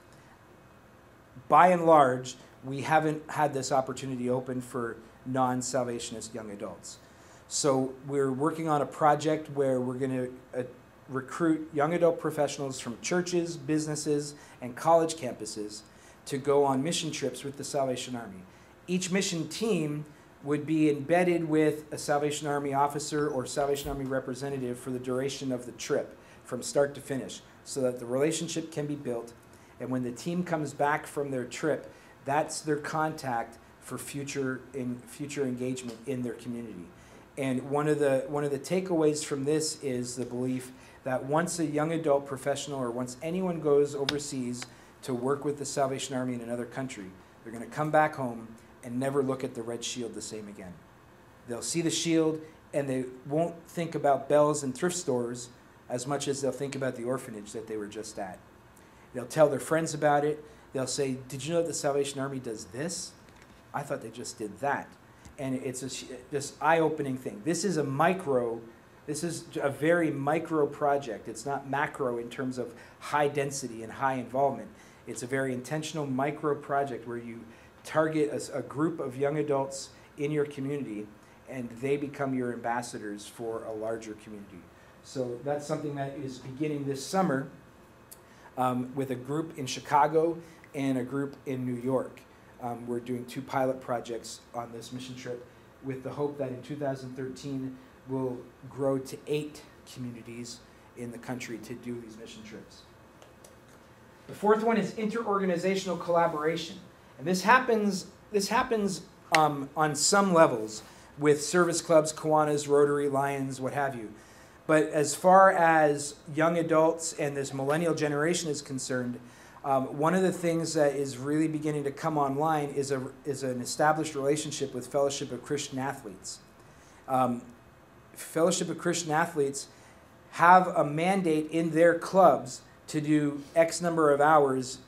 Speaker 3: By and large, we haven't had this opportunity open for non-Salvationist young adults. So we're working on a project where we're going to recruit young adult professionals from churches, businesses, and college campuses to go on mission trips with the Salvation Army. Each mission team would be embedded with a Salvation Army officer or Salvation Army representative for the duration of the trip, from start to finish, so that the relationship can be built. And when the team comes back from their trip, that's their contact for future engagement in their community. And one of the takeaways from this is the belief that once a young adult professional or once anyone goes overseas to work with the Salvation Army in another country, they're going to come back home and never look at the red shield the same again. They'll see the shield and they won't think about bells and thrift stores as much as they'll think about the orphanage that they were just at. They'll tell their friends about it. They'll say, "Did you know that the Salvation Army does this? I thought they just did that." And it's just eye-opening thing. This is a very micro project. It's not macro in terms of high density and high involvement. It's a very intentional micro project where you target a group of young adults in your community and they become your ambassadors for a larger community. So that's something that is beginning this summer with a group in Chicago and a group in New York. We're doing 2 pilot projects on this mission trip with the hope that in 2013 we'll grow to 8 communities
Speaker 17: in the country to do these mission trips. The fourth one is interorganizational collaboration. And this happens on some levels with service clubs, Kiwanis, Rotary, Lions, what have you. But as far as young adults and this millennial generation is concerned, one of the things that is really beginning to come online is an established relationship with Fellowship of Christian Athletes. Fellowship of Christian Athletes have a mandate in their clubs to do X number of hours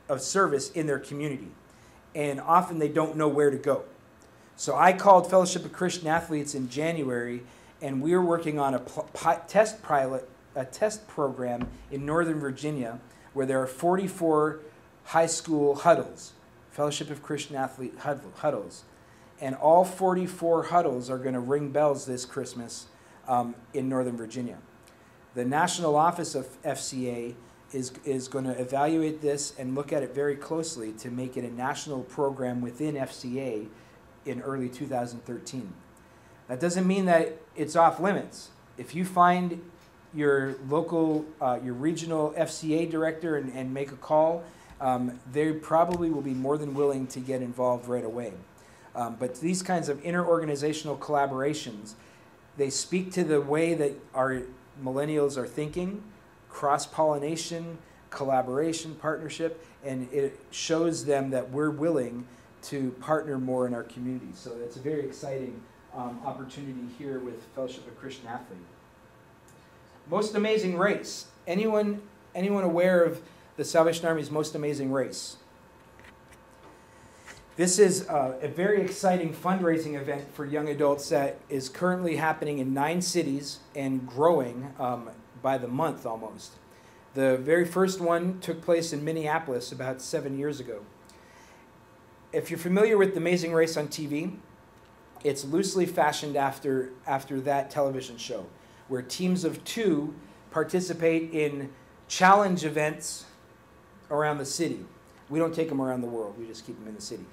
Speaker 17: of service in their community. And often they don't know where to go. So I called Fellowship of Christian Athletes in January, and we were working on a test program in Northern Virginia where there are 44 high school huddles, Fellowship of Christian Athlete huddles. And all 44 huddles are going to ring bells this Christmas in Northern Virginia. The national office of FCA is going to evaluate this and look at it very closely to make it a national program within FCA in early 2013. That doesn't mean that it's off limits. If you find your local, your regional FCA director and make a call, they probably will be more than willing to get involved right away. But these kinds of interorganizational collaborations, they speak to the way that our millennials are thinking, cross-pollination, collaboration, partnership, and it shows them that we're willing to partner more in our community. So it's a very exciting opportunity here with Fellowship of Christian Athlete. Most Amazing Race. Anyone aware of the Salvation Army's Most Amazing Race? This is a very exciting fundraising event for young adults that is currently happening in 9 cities and growing by the month almost. The very first one took place in Minneapolis about 7 years ago. If you're familiar with The Amazing Race on TV, it's loosely fashioned after that television show, where teams of 2 participate in challenge events around the city. We don't take them around the world, we just keep them in the city.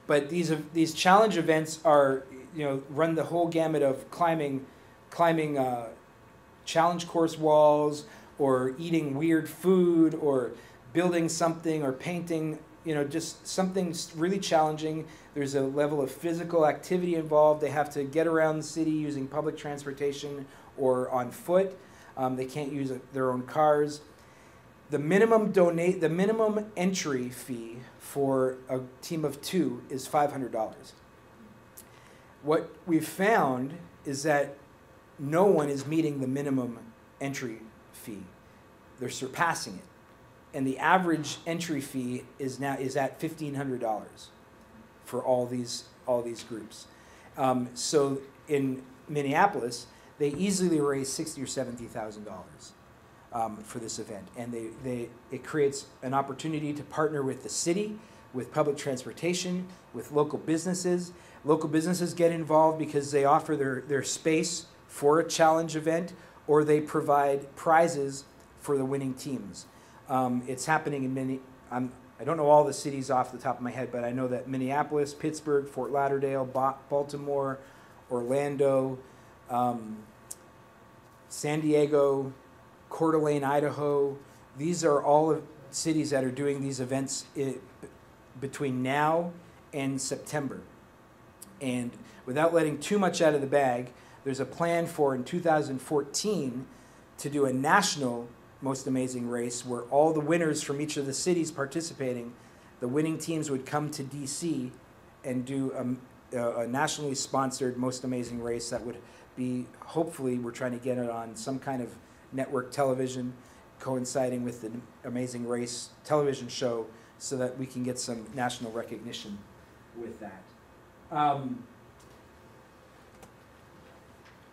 Speaker 17: But these challenge events are, run the whole gamut of climbing challenge course walls, or eating weird food, or building something, or painting, just something really challenging. There's a level of physical activity involved. They have to get around the city using public transportation or on foot. They can't use their own cars. The minimum entry fee for a team of 2 is $500. What we've found is that no one is meeting the minimum entry fee. They're surpassing it. And the average entry fee is at $1,500 for all these groups. So in Minneapolis, they easily raise $60,000 or $70,000 for this event, and it creates an opportunity to partner with the city, with public transportation, with local businesses. Local businesses get involved because they offer their space for a challenge event, or they provide prizes for the winning teams. It's happening in I don't know all the cities off the top of my head, but I know that Minneapolis, Pittsburgh, Fort Lauderdale, Baltimore, Orlando, San Diego, Coeur d'Alene, Idaho. These are all cities that are doing these events between now and September. And without letting too much out of the bag, there's a plan for in 2014 to do a national Most Amazing Race where all the winners from each of the cities participating, the winning teams would come to DC and do a nationally sponsored Most Amazing Race that would be, hopefully we're trying to get it on some kind of network television coinciding with the Amazing Race television show so that we can get some national recognition with that.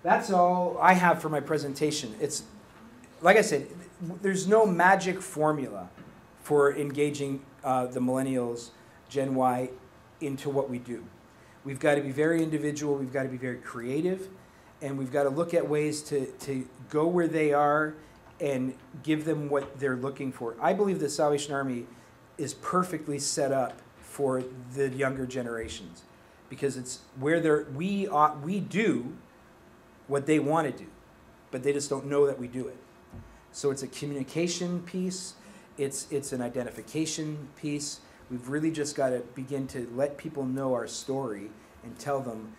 Speaker 17: That's all I have for my presentation. It's, like I said, there's no magic formula for engaging the millennials, Gen Y, into what we do. We've got to be very individual, we've got to be very creative, and we've got to look at ways to go where they are and give them what they're looking for. I believe the Salvation Army is perfectly set up for the younger generations because it's where we do what they want to do. but they just don't know that we do it. So it's a communication piece, it's an identification piece. We've really just got to begin to let people know our story and tell them,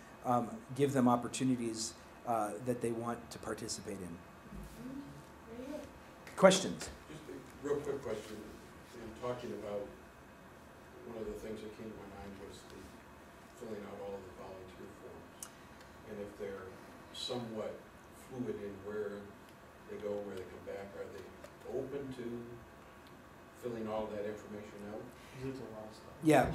Speaker 17: give them opportunities that they want to participate in. Questions?
Speaker 18: Just a real quick question. In talking about, one of the things that came to my mind was the filling out all of the volunteer forms. And if they're somewhat fluid in where they go, where they come back, are they open to filling all that information out?
Speaker 16: It's a lot of stuff.
Speaker 17: Yeah,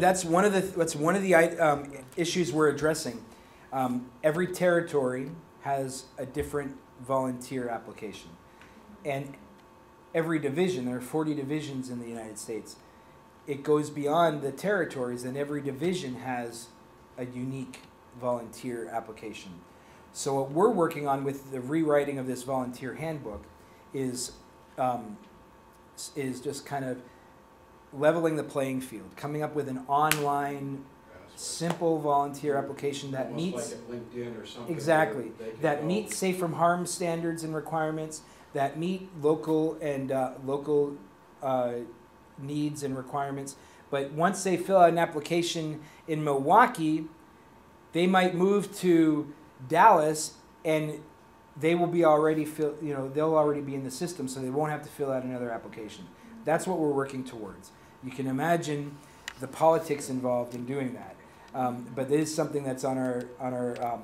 Speaker 17: that's one of the issues we're addressing. Every territory has a different volunteer application, and every division, there are 40 divisions in the United States. It goes beyond the territories, and every division has a unique volunteer application. So what we're working on with the rewriting of this volunteer handbook is just kind of leveling the playing field, coming up with an online, simple volunteer application that
Speaker 18: almost
Speaker 17: meets
Speaker 18: like a LinkedIn or something.
Speaker 17: exactly that meets safe from harm standards and requirements, that meet local and needs and requirements. But once they fill out an application in Milwaukee, they might move to Dallas, and they will be already they'll already be in the system, so they won't have to fill out another application. That's what we're working towards. You can imagine the politics involved in doing that, but it is something that's on our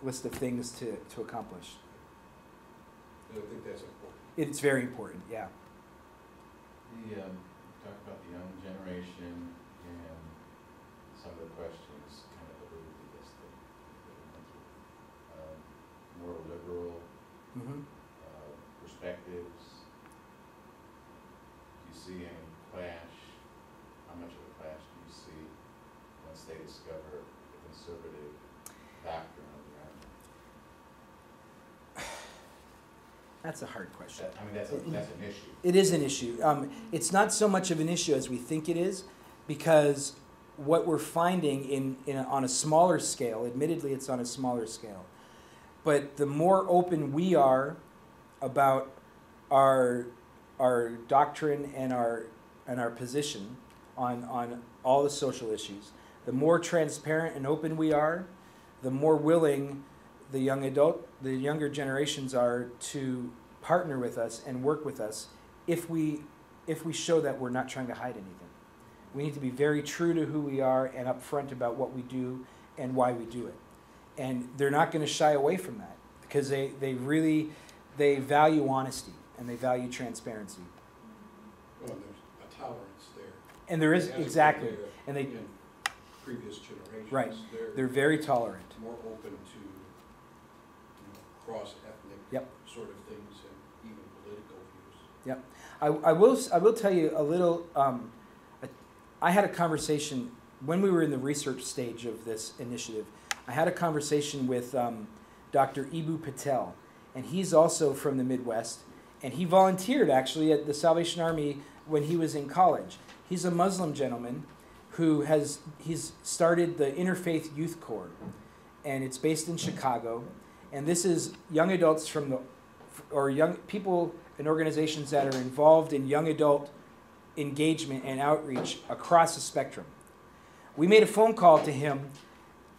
Speaker 17: list of things to accomplish.
Speaker 18: I think that's important.
Speaker 17: It's very important, yeah.
Speaker 15: Talk about the young generation and some of the questions kind of alluded to this that we went through. More liberal perspectives. Do you see any clash? How much of a clash do you see once they discover the conservative doctrine of the Army?
Speaker 17: That's a hard question.
Speaker 15: I mean, that's an issue.
Speaker 17: It is an issue. It's not so much of an issue as we think it is, because what we're finding on a smaller scale, admittedly it's on a smaller scale, but the more open we are about our doctrine and our position on all the social issues, the more transparent and open we are, the more willing the younger generations are to partner with us and work with us if we show that we're not trying to hide anything. We need to be very true to who we are and upfront about what we do and why we do it. And they're not going to shy away from that, because they value honesty and they value transparency.
Speaker 18: Well, there's a tolerance there.
Speaker 17: And there is, exactly. And they,
Speaker 18: in previous generations,
Speaker 17: right, they're very tolerant.
Speaker 18: More open to cross-ethnic sort of things and even political views.
Speaker 17: Yep. I will tell you a little. I had a conversation when we were in the research stage of this initiative. I had a conversation with Dr. Ibu Patel, and he's also from the Midwest, and he volunteered actually at the Salvation Army when he was in college. He's a Muslim gentleman who he's started the Interfaith Youth Corps, and it's based in Chicago. And this is young adults or young people and organizations that are involved in young adult engagement and outreach across the spectrum. We made a phone call to him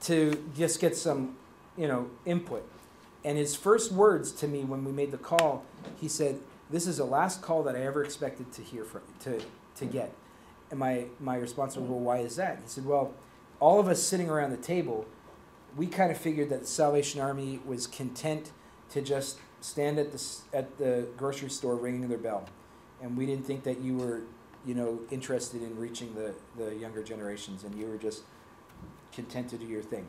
Speaker 17: to just get some, input. And his first words to me when we made the call, he said, "This is the last call that I ever expected to hear to get." And my response was, "Well, why is that?" He said, "Well, all of us sitting around the table, we kind of figured that the Salvation Army was content to just stand at the grocery store ringing their bell, and we didn't think that you were, interested in reaching the younger generations, and you were just content to do your thing."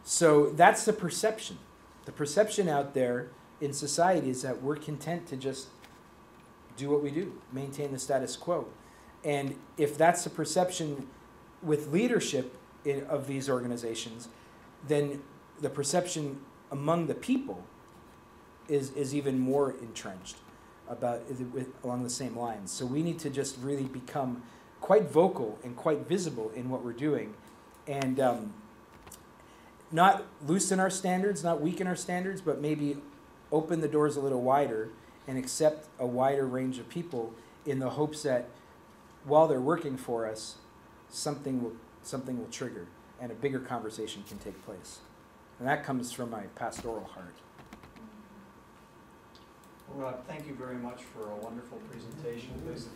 Speaker 17: So that's the perception. The perception out there in society is that we're content to just do what we do, maintain the status quo. And if that's the perception with leadership of these organizations, then the perception among the people is even more entrenched along the same lines. So we need to just really become quite vocal and quite visible in what we're doing. And not loosen our standards, not weaken our standards, but maybe open the doors a little wider and accept a wider range of people in the hopes that while they're working for us, something will trigger and a bigger conversation can take place. And that comes from my pastoral heart.
Speaker 1: Well, Rob, thank you very much for a wonderful presentation. Please,